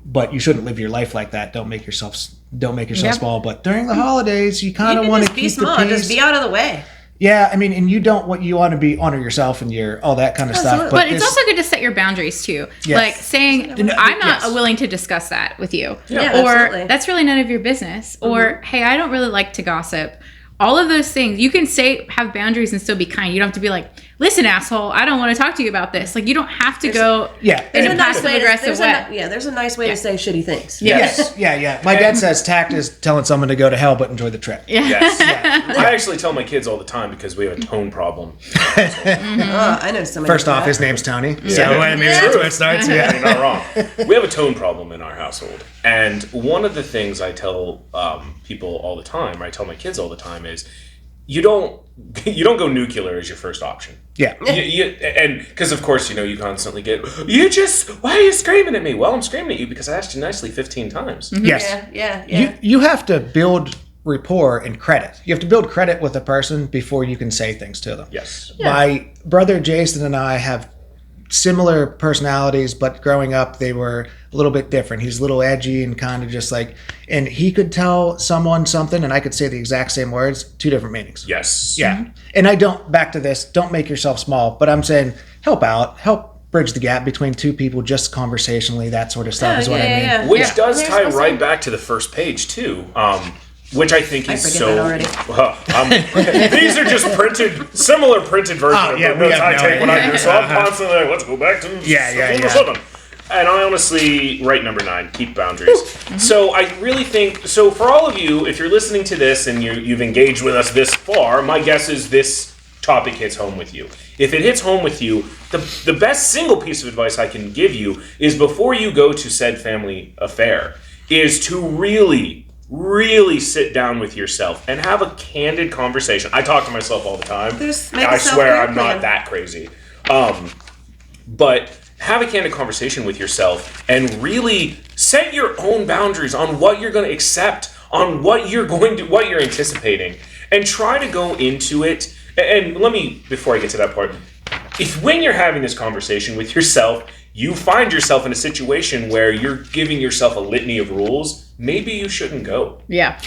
A: But you shouldn't live your life like that. Don't make yourself
D: Yep.
A: small. But during the holidays, you kind
E: You
A: of
E: can
A: want to
E: just be
A: keep
E: small,
A: the peace.
E: just be out of the way.
A: Yeah, I mean, and you don't what you want to be honor yourself and your all that kind of stuff.
E: Absolutely.
D: But it's
A: this-
D: also good to set your boundaries too.
A: Yes.
D: Like saying,
A: No,
D: I'm not
A: yes.
D: willing to discuss that with you.
E: Yeah,
D: or
E: absolutely.
D: that's really none of your business. Or, hey, I don't really like to gossip. All of those things. You can have boundaries and still be kind. You don't have to be like, listen, asshole, I don't want to talk to you about this. Like, you don't have to go
A: Yeah.
D: in
A: There's
D: a
A: a nice
D: passive aggressive way.
E: There's a nice way to say shitty things.
A: Yes, yeah. My dad says tact is telling someone to go to hell but enjoy the trip.
C: Yes. I actually tell my kids all the time because we have a tone problem.
E: Oh, I know somebody.
A: First
E: like
A: off,
E: that.
A: his name's Tony. So I mean, that's where it starts.
C: Yeah,
A: Yeah.
C: you're not wrong. We have a tone problem in our household, and one of the things I tell people all the time, or I tell my kids all the time, is you don't go nuclear as your first option.
A: Yeah.
C: And because of course you constantly get why are you screaming at me? Well, I'm screaming at you because I asked you nicely 15 times.
A: Yes.
E: Yeah.
A: You have to build rapport and credit. You have to build credit with a person before you can say things to them.
C: Yes.
A: My brother Jason and I have similar personalities, but growing up they were a little bit different. He's a little edgy and kind of just like, and he could tell someone something and I could say the exact same words, two different meanings.
C: Yes.
A: Yeah. And I don't, back to this, don't make yourself small, but I'm saying help bridge the gap between two people just conversationally, that sort of stuff is what I mean.
C: Which does
E: There's
C: tie
E: also-
C: right back to the first page too. Which I think is
E: forget
C: so.
E: that already.
C: These are just similar printed versions
A: Oh,
C: of
A: yeah,
C: the
A: we
C: notes
A: have
C: I
A: no
C: take when I
A: idea.
C: do. So I'm constantly like, let's go back to
A: Yeah.
C: 7. And I honestly write number 9, keep boundaries. So I really think, so for all of you, if you're listening to this and you've engaged with us this far, my guess is this topic hits home with you. If it hits home with you, the best single piece of advice I can give you is before you go to said family affair, is to really sit down with yourself and have a candid conversation. I talk to myself all the time.
E: Just make a
C: I swear
E: self-care
C: I'm not
E: plan.
C: that crazy. But have a candid conversation with yourself and really set your own boundaries on what you're going to accept, on what you're anticipating, and try to go into it. And let me, before I get to that part, if when you're having this conversation with yourself, you find yourself in a situation where you're giving yourself a litany of rules, maybe you shouldn't go.
D: Yeah.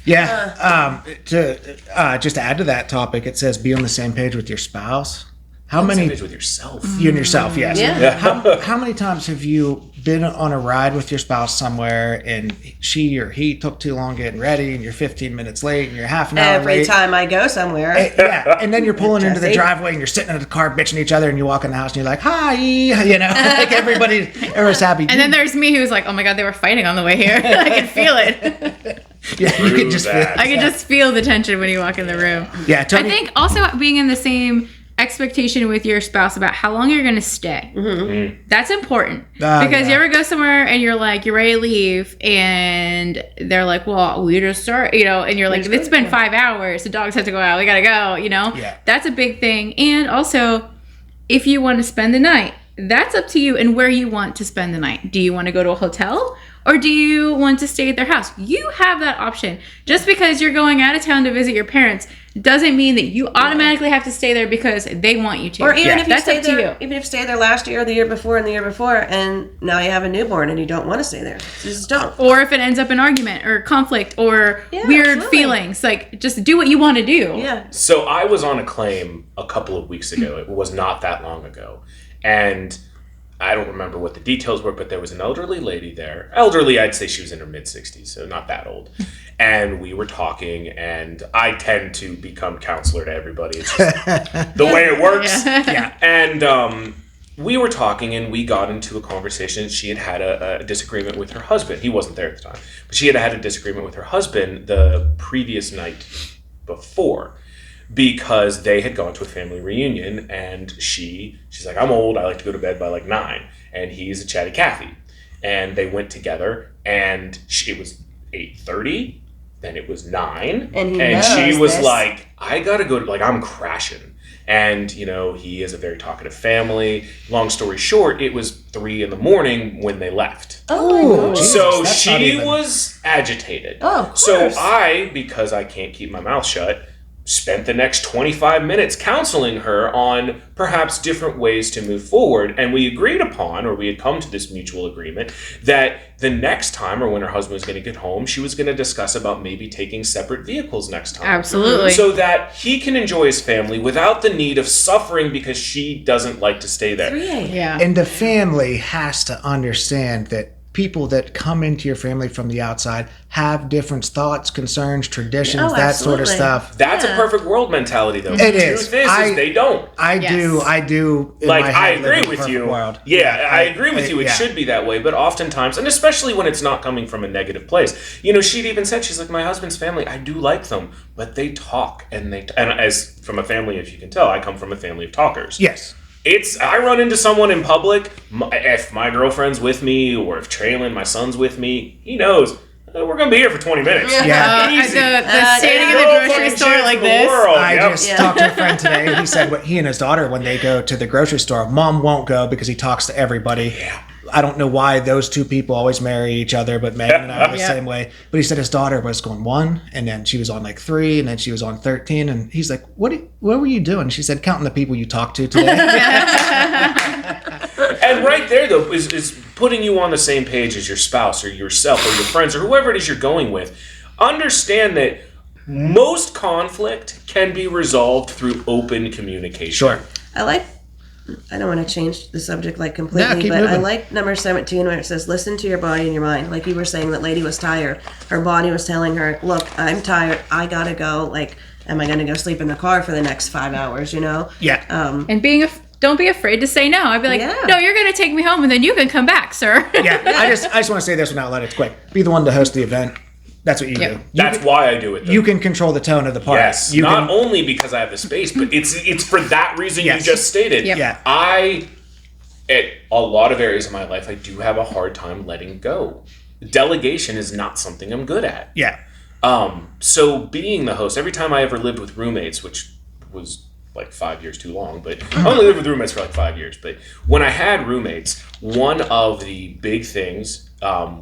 A: Yeah. Just to add to that topic, it says be on the same page with your spouse. How many?
C: Same with yourself.
A: You and yourself, yes.
E: Yeah.
A: How many times have you been on a ride with your spouse somewhere and she or he took too long getting ready and you're 15 minutes late and you're half an hour
E: Every
A: late?
E: time I go somewhere.
A: Yeah, and then you're pulling into the
E: Jesse.
A: driveway and you're sitting in the car bitching at each other and you walk in the house and you're like, hi, like everybody's happy.
D: And then there's me who's like, oh my God, they were fighting on the way here. I can feel it.
A: yeah, you can just
C: that.
D: I can just feel the tension when you walk in the room.
A: yeah.
D: I
A: Tony,
D: think also being in the same expectation with your spouse about how long you're going to stay. That's important because you ever go somewhere and you're like, you're ready to leave and they're like, well, we just start, and you're like, it's been 5 hours. The dogs have to go out. We got to go,
A: Yeah.
D: That's a big thing. And also if you want to spend the night, that's up to you and where you want to spend the night. Do you want to go to a hotel or do you want to stay at their house? You have that option. Just because you're going out of town to visit your parents doesn't mean that you automatically have to stay there because they want you to.
E: Or even if you
D: that's
E: stay
D: up to
E: there,
D: you.
E: even if you stay there last year, the year before, and the year before, and now you have a newborn and you don't want to stay there, just don't.
D: Or if it ends up in argument or conflict or
E: Yeah,
D: weird
E: absolutely.
D: feelings, like just do what you want to do.
E: Yeah.
C: So I was on a claim a couple of weeks ago. It was not that long ago. And I don't remember what the details were, but there was an elderly lady there. Elderly, I'd say she was in her mid-60s, so not that old. And we were talking, and I tend to become counselor to everybody. It's just the way it works.
A: Yeah.
C: And we were talking, and we got into a conversation. She had a disagreement with her husband. He wasn't there at the time. But she had a disagreement with her husband the previous night before, because they had gone to a family reunion, and she's like, I'm old, I like to go to bed by like 9, and he's a chatty Cathy. And they went together, and it was 8:30, then it was 9,
E: And he
C: she
E: knows
C: was
E: this.
C: like, I gotta go to, like, I'm crashing. And, you know, he is a very talkative family. Long story short, it was 3 a.m. when they left.
E: Oh, my
A: Jesus,
C: So
A: that's not
C: she
A: even-
C: was agitated.
E: Oh, of
C: So
E: course.
C: I, because I can't keep my mouth shut, spent the next 25 minutes counseling her on perhaps different ways to move forward. And we agreed upon, or we had come to this mutual agreement, that the next time, or when her husband was going to get home, she was going to discuss about maybe taking separate vehicles next time.
D: Absolutely.
C: So that he can enjoy his family without the need of suffering because she doesn't like to stay there.
E: 3 a.m.
D: Yeah.
A: And the family has to understand that people that come into your family from the outside have different thoughts, concerns, traditions,
E: Oh,
A: that sort of
E: absolutely.
A: stuff.
C: That's
E: Yeah.
C: a perfect world mentality, though.
A: It
C: The
A: is.
C: truth is they don't.
A: I
D: Yes.
A: do. In
C: Like,
A: my
C: I
A: head, live
C: agree
A: in a
C: with
A: perfect
C: you.
A: world.
C: Yeah, I agree with you. It
A: yeah.
C: should be that way, but oftentimes, and especially when it's not coming from a negative place. You know, she'd even said, she's like, my husband's family, I do like them, but they talk, and as from a family, if you can tell, I come from a family of talkers.
A: Yes.
C: I run into someone in public, if my girlfriend's with me, or if Traylon, my son's with me, he knows, we're going to be here for 20 minutes.
A: Yeah.
C: Easy.
D: The standing in
C: No
D: the grocery
C: fucking
D: store
C: chance
D: like
C: in the
D: this.
C: world.
A: I
C: Yep.
A: just talked to a friend today, and he said what he and his daughter, when they go to the grocery store, mom won't go because he talks to everybody.
C: Yeah.
A: I don't know why those two people always marry each other, but Megan and I are the
D: Yeah.
A: same way. But he said his daughter was going 1, and then she was on like 3, and then she was on 13, and he's like, "What were you doing?" She said, "Counting the people you talked to today."
C: And right there, though, is putting you on the same page as your spouse or yourself or your friends or whoever it is you're going with. Understand that most conflict can be resolved through open communication.
A: Sure.
E: I don't want to change the subject like completely,
A: No, keep
E: but I
A: moving.
E: like number 17 where it says, listen to your body and your mind. Like you were saying, that lady was tired. Her body was telling her, look, I'm tired. I got to go. Like, am I going to go sleep in the car for the next 5 hours, you know?
A: Yeah.
D: And don't be afraid to say no. I'd be like,
E: Yeah.
D: no, you're going to take me home and then you can come back, sir.
A: Yeah. I just want to say this one out loud. It's quick. Be the one to host the event. That's what you
D: Yep.
A: do.
C: That's why I do it, though.
A: You can control the tone of the party.
C: Yes,
A: You
C: not
A: can,
C: only because I have the space, but it's for that reason
A: Yes.
C: you just stated.
D: Yep.
A: Yeah.
C: At a lot of areas of my life, I do have a hard time letting go. Delegation is not something I'm good at.
A: Yeah.
C: So being the host, every time I ever lived with roommates, which was like 5 years too long, but I only lived with roommates for like 5 years. But when I had roommates, one of the big things,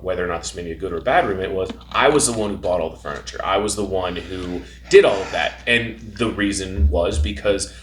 C: whether or not this made me a good or bad roommate, was I was the one who bought all the furniture. I was the one who did all of that. And the reason was because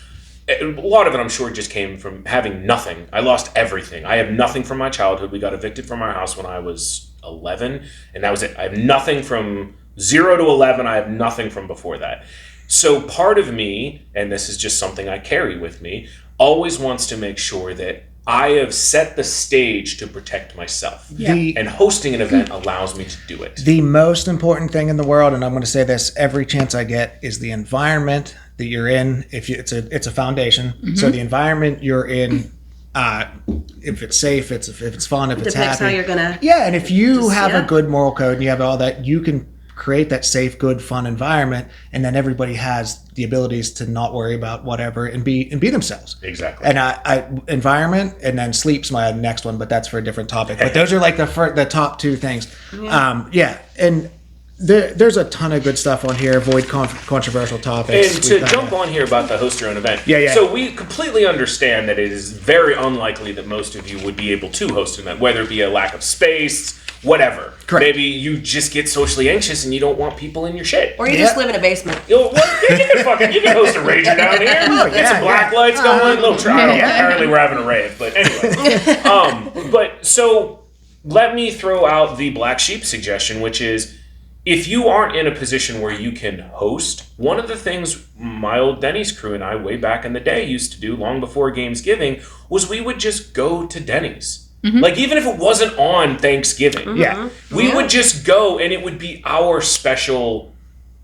C: a lot of it, I'm sure, just came from having nothing. I lost everything. I have nothing from my childhood. We got evicted from our house when I was 11, and that was it. I have nothing from 0 to 11. I have nothing from before that. So part of me, and this is just something I carry with me, always wants to make sure that I have set the stage to protect myself. And hosting an event allows me to do it.
A: The most important thing in the world, and I'm going to say this every chance I get, is the environment that you're in. It's a foundation. So the environment you're in, if it's safe, if it's fun, if it's
E: Depicts
A: happy.
E: how you're going to.
A: Yeah, and if you have
E: yeah.
A: a good moral code and you have all that, you can create that safe, good, fun environment, and then everybody has the abilities to not worry about whatever and be themselves.
C: Exactly.
A: And I environment, and then sleep's my next one, but that's for a different topic. But those are like the top 2 things. And there's a ton of good stuff on here. Avoid controversial topics.
C: And to jump on here about the host your own event.
A: Yeah.
C: So we completely understand that it is very unlikely that most of you would be able to host an event, whether it be a lack of space, whatever.
A: Correct.
C: Maybe you just get socially anxious and you don't want people in your shit.
E: Or you just live in a basement.
C: You know, you can host a rager down here. Get some black lights going. Little apparently we're having a rave, but anyway. But so let me throw out the black sheep suggestion, which is if you aren't in a position where you can host, one of the things my old Denny's crew and I way back in the day used to do long before Gamesgiving was we would just go to Denny's. Like even if it wasn't on Thanksgiving,
A: Yeah.
C: we would just go and it would be our special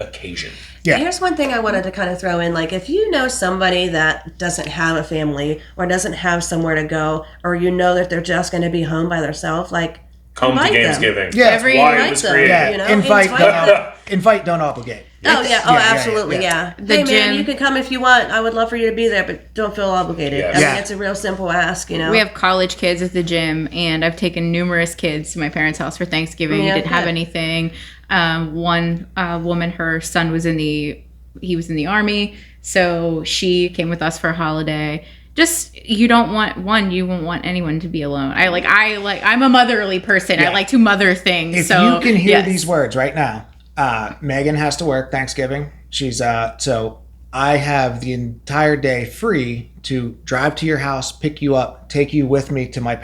C: occasion.
A: Yeah.
E: Here's one thing I wanted to kind of throw in. Like, if you know somebody that doesn't have a family or doesn't have somewhere to go, or you know that they're just going to be home by themselves, like,
C: Come to
E: invite them.
C: Gamesgiving.
A: Yeah.
C: That's why it was
E: Invite them.
C: created.
A: Yeah.
E: You know,
A: invite,
E: invite
A: don't, invite, don't obligate.
E: Oh, yeah. Oh, absolutely, yeah.
D: The
E: Hey, man,
D: gym-
E: you can come if you want. I would love for you to be there, but don't feel obligated.
C: Yes.
E: I
A: Yeah.
E: mean, it's a real simple ask, you know.
D: We have college kids at the gym, and I've taken numerous kids to my parents' house for Thanksgiving.
E: Yeah,
D: We didn't have
E: yeah.
D: anything. One woman, her son was in the army, so she came with us for a holiday. Just you won't want anyone to be alone. I'm a motherly person.
A: Yeah.
D: I like to mother things.
A: If
D: so
A: you can hear
D: yes.
A: these words right now, Megan has to work Thanksgiving. She's so I have the entire day free to drive to your house, pick you up, take you with me to my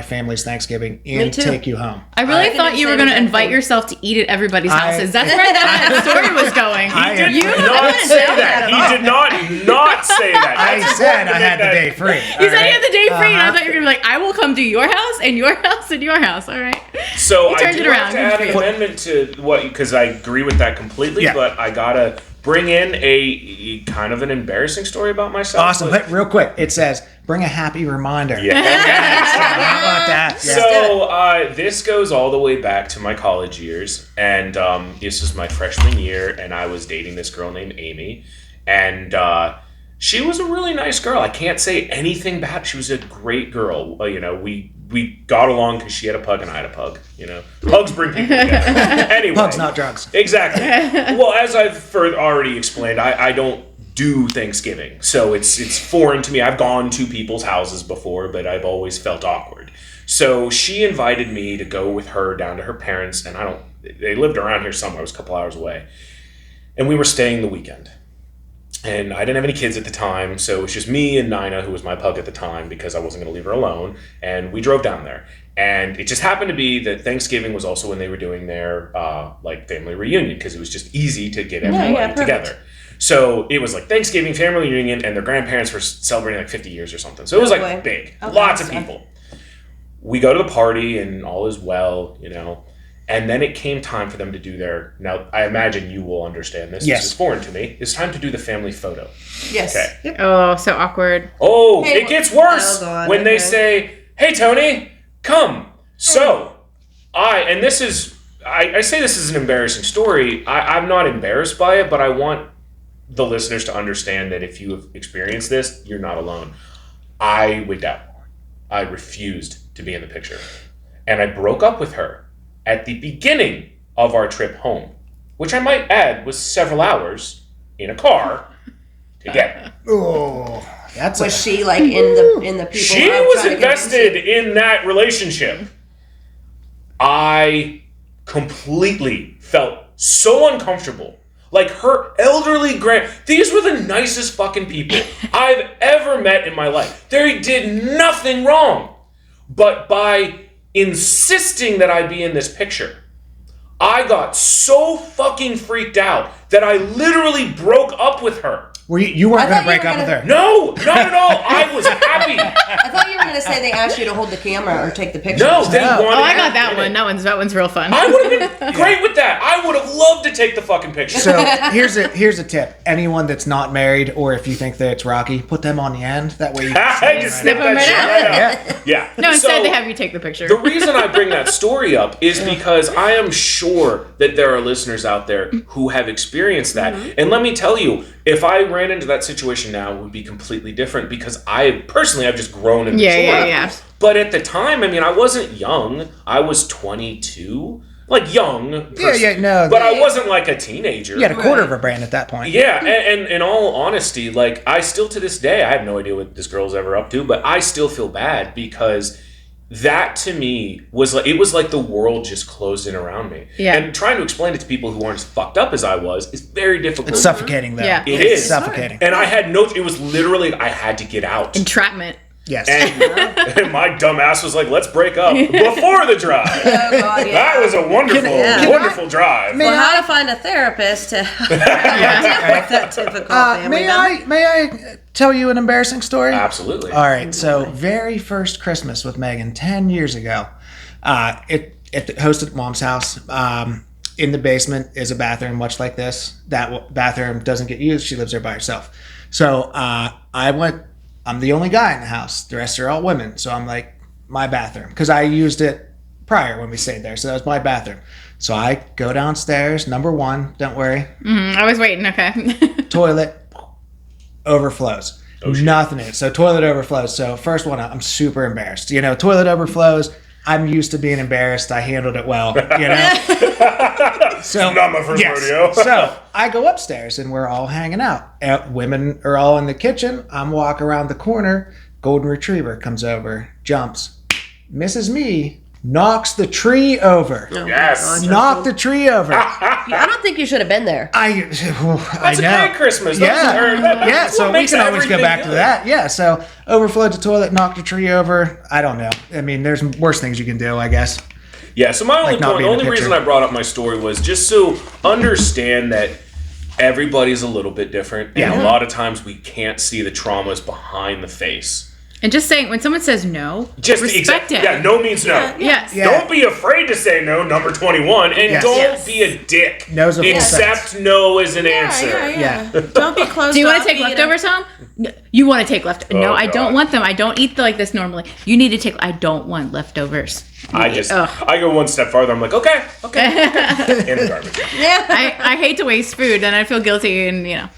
A: family's Thanksgiving, and
E: too.
A: take you home.
D: I really
E: can
D: thought
E: do
D: you
E: the
D: were going to
E: same
D: invite
E: thing.
D: yourself to eat at everybody's
A: I-
D: houses. That's where that story was going.
A: I
C: He did
A: You
C: not say that. He did not say that.
A: I
C: That's
A: said
C: important
A: I
C: to
A: had
C: make
A: the
C: that-
A: day free.
D: You said you had the day free, and I thought you were going to be like, I will come to your house and your house and your house. All right.
C: So
D: You
C: I
D: turned
C: do
D: it around.
C: have to
D: Good
C: add
D: for
C: an
D: you.
C: amendment to what, because I agree with that completely,
A: Yeah.
C: but I gotta bring in a kind of an embarrassing story about myself.
A: Awesome.
C: but-
A: But real quick, it says, bring a happy reminder.
C: Yeah.
A: How about that? Yeah.
C: So this goes all the way back to my college years, and this was my freshman year, and I was dating this girl named Amy, and she was a really nice girl. I can't say anything bad. She was a great girl. We got along because she had a pug and I had a pug. Pugs bring people together. Anyway,
A: Pugs, not drugs.
C: Exactly. Well, as I've already explained, I don't do Thanksgiving, so it's foreign to me. I've gone to people's houses before, but I've always felt awkward. So she invited me to go with her down to her parents, and they lived around here somewhere. It was a couple hours away, and we were staying the weekend. And I didn't have any kids at the time, so it was just me and Nina, who was my pug at the time, because I wasn't going to leave her alone. And we drove down there. And it just happened to be that Thanksgiving was also when they were doing their family reunion, because it was just easy to get everybody
E: perfect.
C: together. So it was like Thanksgiving, family reunion, and their grandparents were celebrating like 50 years or something. So it was
E: boy.
C: big.
E: Okay,
C: Lots of
E: so-
C: people. We go to the party, and all is well, And then it came time for them to do now, I imagine you will understand this.
A: Yes.
C: This is foreign to me. It's time to do the family photo.
E: Yes.
C: Okay.
E: Yep.
D: Oh, so awkward.
C: Oh,
E: Hey,
C: it gets worse
E: oh, God,
C: when they
E: okay.
C: say, "Hey, Tony, come." So, I say this is an embarrassing story. I'm not embarrassed by it, but I want the listeners to understand that if you have experienced this, you're not alone. I wigged out. I refused to be in the picture. And I broke up with her at the beginning of our trip home, which I might add was several hours in a car to get.
A: Oh, that's
E: Was she like in the people?
C: She
E: I'm
C: was
E: trying to get
C: invested
E: into?
C: in that relationship. I completely felt so uncomfortable. Like her elderly these were the nicest fucking people I've ever met in my life. They did nothing wrong. But by insisting that I be in this picture, I got so fucking freaked out that I literally broke up with her.
A: You weren't
E: I
A: going to
E: thought you
A: break
E: were
A: up with
E: gonna-
A: her.
C: No, not at all. I was happy.
E: I thought you were going to say they asked you to hold the camera or take the picture.
C: No, they
A: No.
C: wanted
D: Oh, I got
C: me
D: that
C: in
D: one.
C: it.
D: That one's real fun.
C: I would have been great with that. I would have loved to take the fucking picture.
A: So here's a tip. Anyone that's not married, or if you think that it's Rocky, put them on the end. That way you can
C: I just snip
D: them
C: that
D: right
C: shit
D: out.
C: right out.
A: Yeah.
C: Yeah.
D: No, instead
C: So,
D: they have you take the picture.
C: the reason I bring that story up is because I am sure that there are listeners out there who have experienced that. And let me tell you, if I ran into that situation now, it would be completely different because I've just grown and matured.
D: yeah.
C: But at the time, I wasn't young. I was 22. Like young.
A: no.
C: But I wasn't like a teenager.
A: You had a quarter of a brand at that point.
C: Yeah, and in all honesty, like I still to this day, I have no idea what this girl's ever up to, but I still feel bad because that to me was like the world just closed in around me.
D: Yeah.
C: And trying to explain it to people who aren't as fucked up as I was is very difficult.
A: It's suffocating, though.
D: Yeah.
C: It
A: It's
C: is
A: suffocating.
C: And I had it was literally I had to get out.
D: Entrapment.
A: Yes.
C: And my dumb ass was like, let's break up before the drive.
E: Oh, God, yeah.
C: That was a wonderful,
E: Can
C: wonderful drive.
E: Well, how to find a therapist to deal with that typical family
A: may
E: member.
A: I tell you an embarrassing story?
C: Absolutely.
A: All right. So very first Christmas with Megan 10 years ago, hosted at Mom's house. In the basement is a bathroom much like this. That bathroom doesn't get used. She lives there by herself. So I'm the only guy in the house. The rest are all women. So I'm like, my bathroom. Because I used it prior when we stayed there. So that was my bathroom. So I go downstairs, number one, don't worry.
D: I was waiting. Okay.
A: Toilet overflows.
C: Oh, shit.
A: Nothing in it. So toilet overflows. So first one, I'm super embarrassed. Toilet overflows. I'm used to being embarrassed. I handled it well. So
C: Not my first rodeo.
A: So I go upstairs and we're all hanging out. Women are all in the kitchen. I'm walking around the corner. Golden retriever comes over, jumps, misses me, knocks the tree over.
E: Oh,
C: Yes.
E: God,
A: Knocked the tree over.
E: I don't think you should have been there.
A: I
C: That's
A: know.
C: a great Christmas.
A: Yeah,
C: That's
A: so
C: what
A: we
C: makes
A: can always go
C: everything
A: back to
C: good.
A: that. Yeah, so overflowed the toilet, knocked a tree over. I don't know. I mean, there's worse things you can do, I guess.
C: Yeah, so my only
A: Like not
C: point,
A: being in the
C: only reason
A: picture.
C: I brought up my story was just so understand that everybody's a little bit different. And
A: Yeah.
C: a lot of times we can't see the traumas behind the face.
D: And just saying, when someone says no,
C: Just
D: respect it.
C: Yeah, no means no.
D: Yes.
A: Yeah.
C: Don't be afraid to say no, number 21, and
A: Yes.
C: don't
E: Yes.
C: be a dick.
A: No's a full
C: Accept no as an answer.
A: Yeah.
E: Don't be closed
D: Do you want
E: off
D: to take
E: either.
D: leftovers home? No, you want to take leftovers? No,
C: Oh,
D: I
C: God.
D: don't want them. I don't eat like this normally. You need to take. I don't want leftovers.
C: I just,
D: Ugh.
C: I go one step farther. I'm like, okay. In the garbage.
E: Yeah.
D: I hate to waste food, and I feel guilty, and
C: Yeah.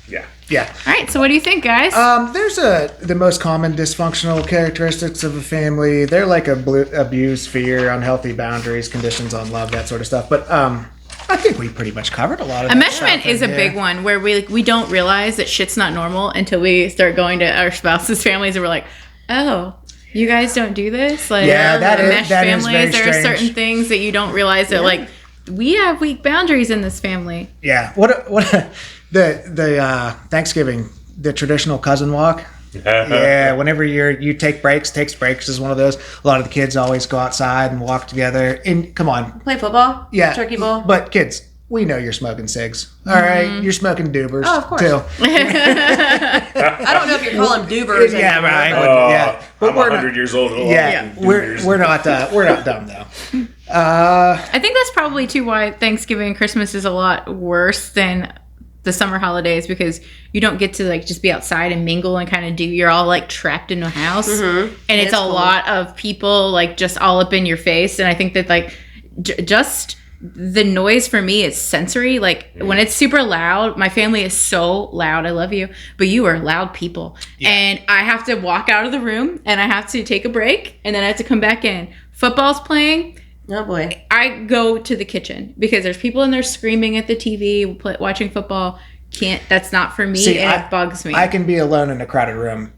A: Yeah.
D: All right, so what do you think, guys?
A: There's the most common dysfunctional characteristics of a family. They're like abuse, fear, unhealthy boundaries, conditions on love, that sort of stuff. But I think we pretty much covered a lot of that
D: Enmeshment
A: stuff
D: is a
A: in
D: big
A: here.
D: one where we don't realize that shit's not normal until we start going to our spouses' families, and we're like, oh. You guys don't do this? Like,
A: Yeah, that is-
D: mesh
A: that is
D: families,
A: very
D: there are
A: strange.
D: certain things that you don't realize that, like, we have weak boundaries in this family.
A: Yeah. What the Thanksgiving, the traditional cousin walk. Yeah, whenever you take breaks is one of those. A lot of the kids always go outside and walk together. And come on,
E: Play football.
A: yeah,
E: Turkey bowl.
A: But kids, we know you're smoking cigs. All right, you're smoking doobers.
E: Oh, of course.
A: too.
E: I don't know if you call them doobers.
A: Yeah,
E: anymore,
A: right.
E: but-
A: yeah,
C: I'm
A: we're
C: 100
A: not,
C: years old.
A: yeah, we're not dumb though.
D: I think that's probably too why Thanksgiving and Christmas is a lot worse than the summer holidays, because you don't get to like just be outside and mingle and kind of do. You're all like trapped in a house, and it's
E: It's
D: a
E: cool.
D: lot of people like just all up in your face. And I think that like just the noise for me is sensory. Like when it's super loud, my family is so loud. I love you, but you are loud people, and I have to walk out of the room and I have to take a break, and then I have to come back in. Football's playing.
E: Oh boy.
D: I go to the kitchen because there's people in there screaming at the TV, watching football. That's not for me, and it bugs me.
A: I can be alone in a crowded room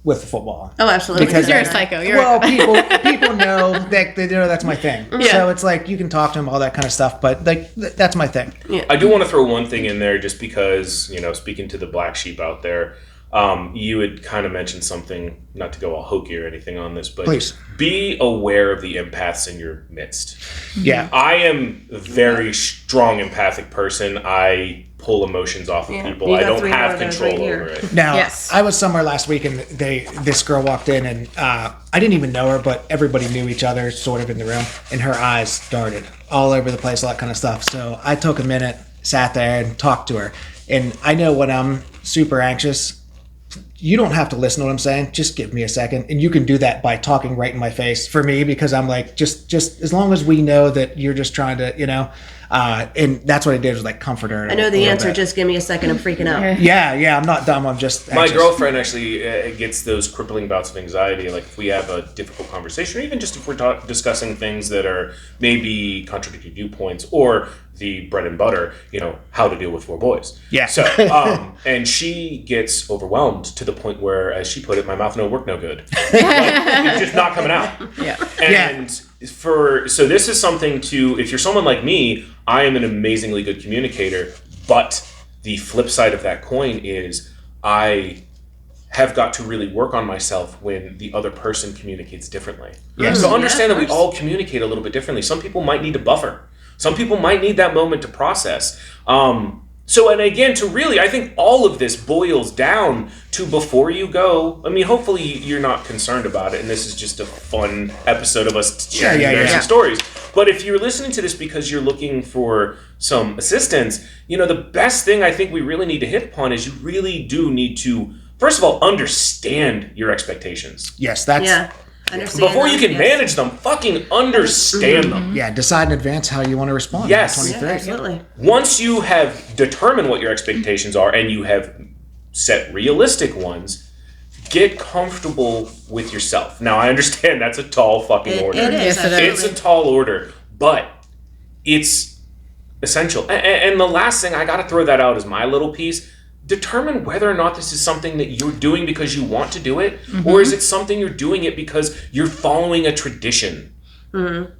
A: with the football.
E: Oh, absolutely.
D: because you're a psycho.
A: Well, people know that they know that's my thing.
D: Yeah.
A: So it's like you can talk to them, all that kind of stuff. But like that's my thing.
C: I do want to throw one thing in there just because, speaking to the black sheep out there, you had kind of mentioned something, not to go all hokey or anything on this, but
A: Please.
C: be aware of the empaths in your midst.
A: Yeah.
C: I am a very strong empathic person. I pull emotions off of
E: Yeah,
C: people.
E: you
C: I
E: got
C: don't
E: 3
C: have
E: more of those
C: control
E: right here.
C: over it.
A: Now,
D: Yes.
A: I was somewhere last week and this girl walked in and I didn't even know her, but everybody knew each other sort of in the room, and her eyes darted all over the place, all that kind of stuff. So I took a minute, sat there and talked to her. And I know when I'm super anxious, you don't have to listen to what I'm saying. Just give me a second. And you can do that by talking right in my face for me, because I'm like, just as long as we know that you're just trying to, and that's what I did, was like comfort her.
E: I know the answer. Just give me a second. I'm freaking out.
A: Yeah, I'm not dumb. I'm just
C: My
A: anxious.
C: girlfriend actually gets those crippling bouts of anxiety. Like if we have a difficult conversation, or even just if we're discussing things that are maybe contradictory viewpoints, or the bread and butter, how to deal with 4 boys.
A: Yeah.
C: So, and she gets overwhelmed to the point where, as she put it, my mouth no work no good. It's just not coming out.
D: Yeah.
C: And so this is something to, if you're someone like me, I am an amazingly good communicator, but the flip side of that coin is I have got to really work on myself when the other person communicates differently.
A: Yes.
C: So understand
E: Yeah,
C: that
E: of
C: we all communicate a little bit differently. Some people might need a buffer. Some people might need that moment to process. So, and again, I think all of this boils down to before you go. I mean, hopefully you're not concerned about it, and this is just a fun episode of us sharing some stories. But if you're listening to this because you're looking for some assistance, the best thing I think we really need to hit upon is you really do need to, first of all, understand your expectations.
A: Yes, that's
E: Yeah. Understand
C: Before you
E: them,
C: can
E: yes.
C: manage them, fucking understand them.
A: yeah. Decide in advance how you want to respond.
C: Yes.
A: At
E: Yeah,
A: 23.
E: absolutely.
C: Once you have determined what your expectations are and you have set realistic ones, get comfortable with yourself. Now, I understand that's a tall fucking order.
E: It is.
D: Yes, it is.
C: It's a tall order, but it's essential. And the last thing, I got to throw that out as my little piece. Determine whether or not this is something that you're doing because you want to do it, or is it something you're doing it because you're following a tradition.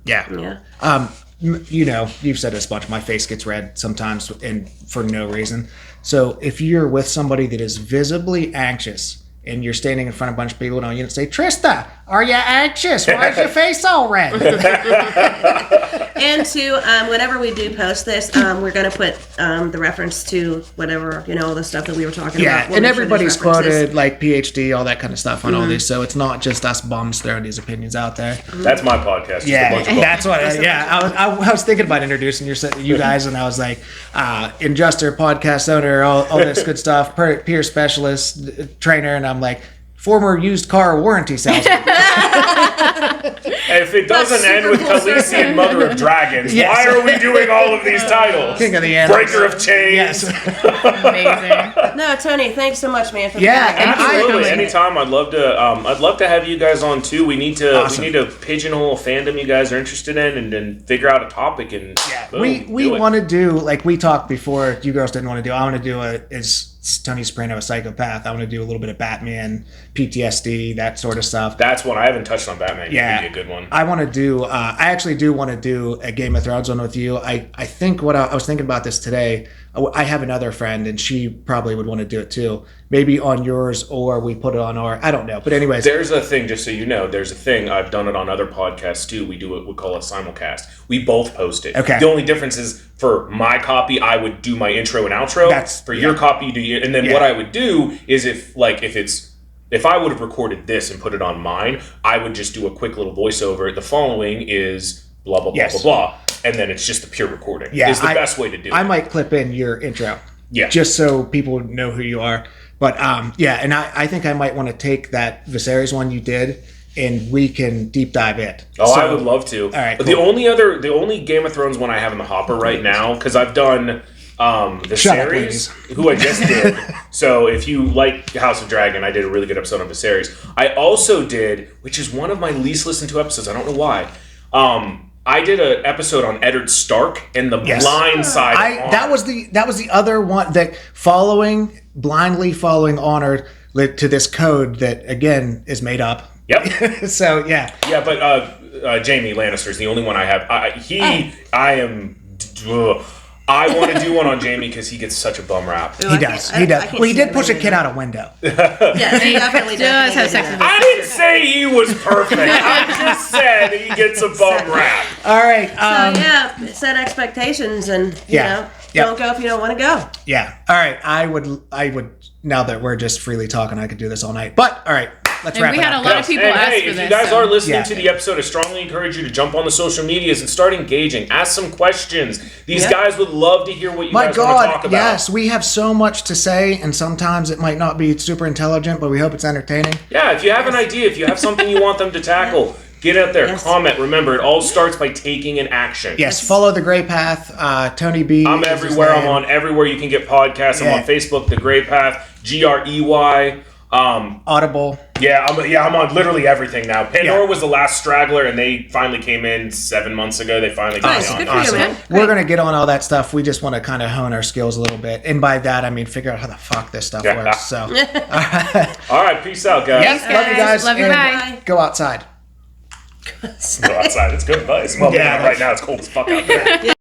A: Yeah.
E: Yeah.
A: You've said this a bunch. My face gets red sometimes, and for no reason. So if you're with somebody that is visibly anxious, and you're standing in front of a bunch of people, and you say, "Trista, are you anxious? Why is your face all red?"
E: And whenever we do post this, we're going to put the reference to whatever, all the stuff that we were talking
A: Yeah,
E: about. We'll
A: and
E: make sure
A: everybody's
E: there's references.
A: quoted, like PhD, all that kind of stuff on all these. So it's not just us bums throwing these opinions out there.
C: That's my podcast. Just a bunch of
A: That's what. I was thinking about introducing you guys, and I was like, Injuster, podcast owner, all this good stuff, peer specialist, trainer, and I'm like, former used car warranty salesman.
C: If it doesn't end with Khaleesi and Mother of Dragons,
A: Yes.
C: why are we doing all of these titles?
A: King of the Animals.
C: Breaker of Chains.
A: Yes.
D: Amazing.
E: No, Tony, thanks so much, man. For
A: Yeah,
E: being
A: and
E: here.
C: Absolutely.
A: I-
C: Anytime. I'd love to have you guys on too. We need to
A: Awesome.
C: pigeonhole a fandom you guys are interested in, and then figure out a topic and boom,
A: we
C: do it.
A: want to do, like we talked before, you girls didn't want to do, I want to do is Tony Soprano a psychopath? I want to do a little bit of Batman, PTSD, that sort of stuff.
C: That's one I haven't touched on. Batman.
A: Yeah,
C: Could be a good one.
A: I want to do. I actually do want to do a Game of Thrones one with you. I think what I was thinking about this today. I have another friend, and she probably would want to do it too. Maybe on yours, or we put it on our. I don't know, but anyways,
C: There's a thing, just so you know, there's a thing. I've done it on other podcasts too. We do what we call a simulcast. We both post it.
A: Okay.
C: The only difference is for my copy, I would do my intro and outro. For your copy, you do your, and then what I would do is if I would have recorded this and put it on mine, I would just do a quick little voiceover. The following is blah blah blah blah blah, and then it's just the pure recording.
A: Yeah,
C: is the best way to do it.
A: I might clip in your intro.
C: Yeah.
A: Just so people know who you are. But and I think I might want to take that Viserys one you did, and we can deep dive it.
C: Oh,
A: So-
C: I would love to.
A: All right,
C: But
A: cool.
C: the only Game of Thrones one I have in the hopper right now, because I've done the
A: Shut up,
C: series, who I just did. So if you like House of Dragon, I did a really good episode on Viserys. I also did, which is one of my least listened to episodies. I don't know why. I did an episode on Eddard Stark and the blind side. of honor.
A: That was the other one that blindly following honor led to this code that again is made up.
C: Yep.
A: So yeah.
C: Yeah, but Jaime Lannister is the only one I have. I want to do one on Jaime because he gets such a bum rap.
E: Ooh,
A: He
E: I
A: does.
E: can't-
A: He
E: I
A: does.
E: can't
A: Well, he
E: see
A: did
E: him
A: push a
E: doing
A: kid
E: that.
A: out a window.
E: Yeah, he definitely
D: does have
E: did
D: sex
E: that.
D: with
C: I didn't say he was perfect. I just said he gets a bum rap.
A: All right.
E: So set expectations and don't go if you don't want to go.
A: Yeah. All right. I would. Now that we're just freely talking, I could do this all night. But all right, let's
D: And
A: wrap
D: we
A: it
D: had
A: up.
D: a lot of people
C: And
D: ask
C: hey,
D: for
C: if
D: this.
C: you guys
D: so-
C: are listening
A: Yeah.
C: to the episode, I strongly encourage you to jump on the social medias and start engaging. Ask some questions. These guys would love to hear what you
A: My
C: guys want to talk
A: God,
C: about.
A: yes, we have so much to say, and sometimes it might not be super intelligent, but we hope it's entertaining.
C: Yeah, if you have an idea, if you have something you want them to tackle, get out there, comment. Remember, it all starts by taking an action.
A: Yes, follow the Gray Path. Tony B.
C: I'm
A: is his
C: everywhere. I'm
A: name.
C: on everywhere you can get podcasts. I'm
A: Yeah.
C: on Facebook, The Gray Path, GREY.
A: Audible.
C: I'm on literally everything now. Pandora
A: Yeah.
C: was the last straggler, and they finally came in 7 months ago. They finally got
E: Nice,
C: me on.
E: good for you, man.
A: We're going to get on all that stuff. We just want to kind of hone our skills a little bit. And by that, I mean figure out how the fuck this stuff
C: Yeah.
A: works. So,
C: All right, peace out, guys.
A: yes, love you guys.
D: Love you,
A: and
D: bye.
A: Go outside.
C: Go outside. It's good advice. Well,
A: Yeah.
C: right now it's cold as fuck out there.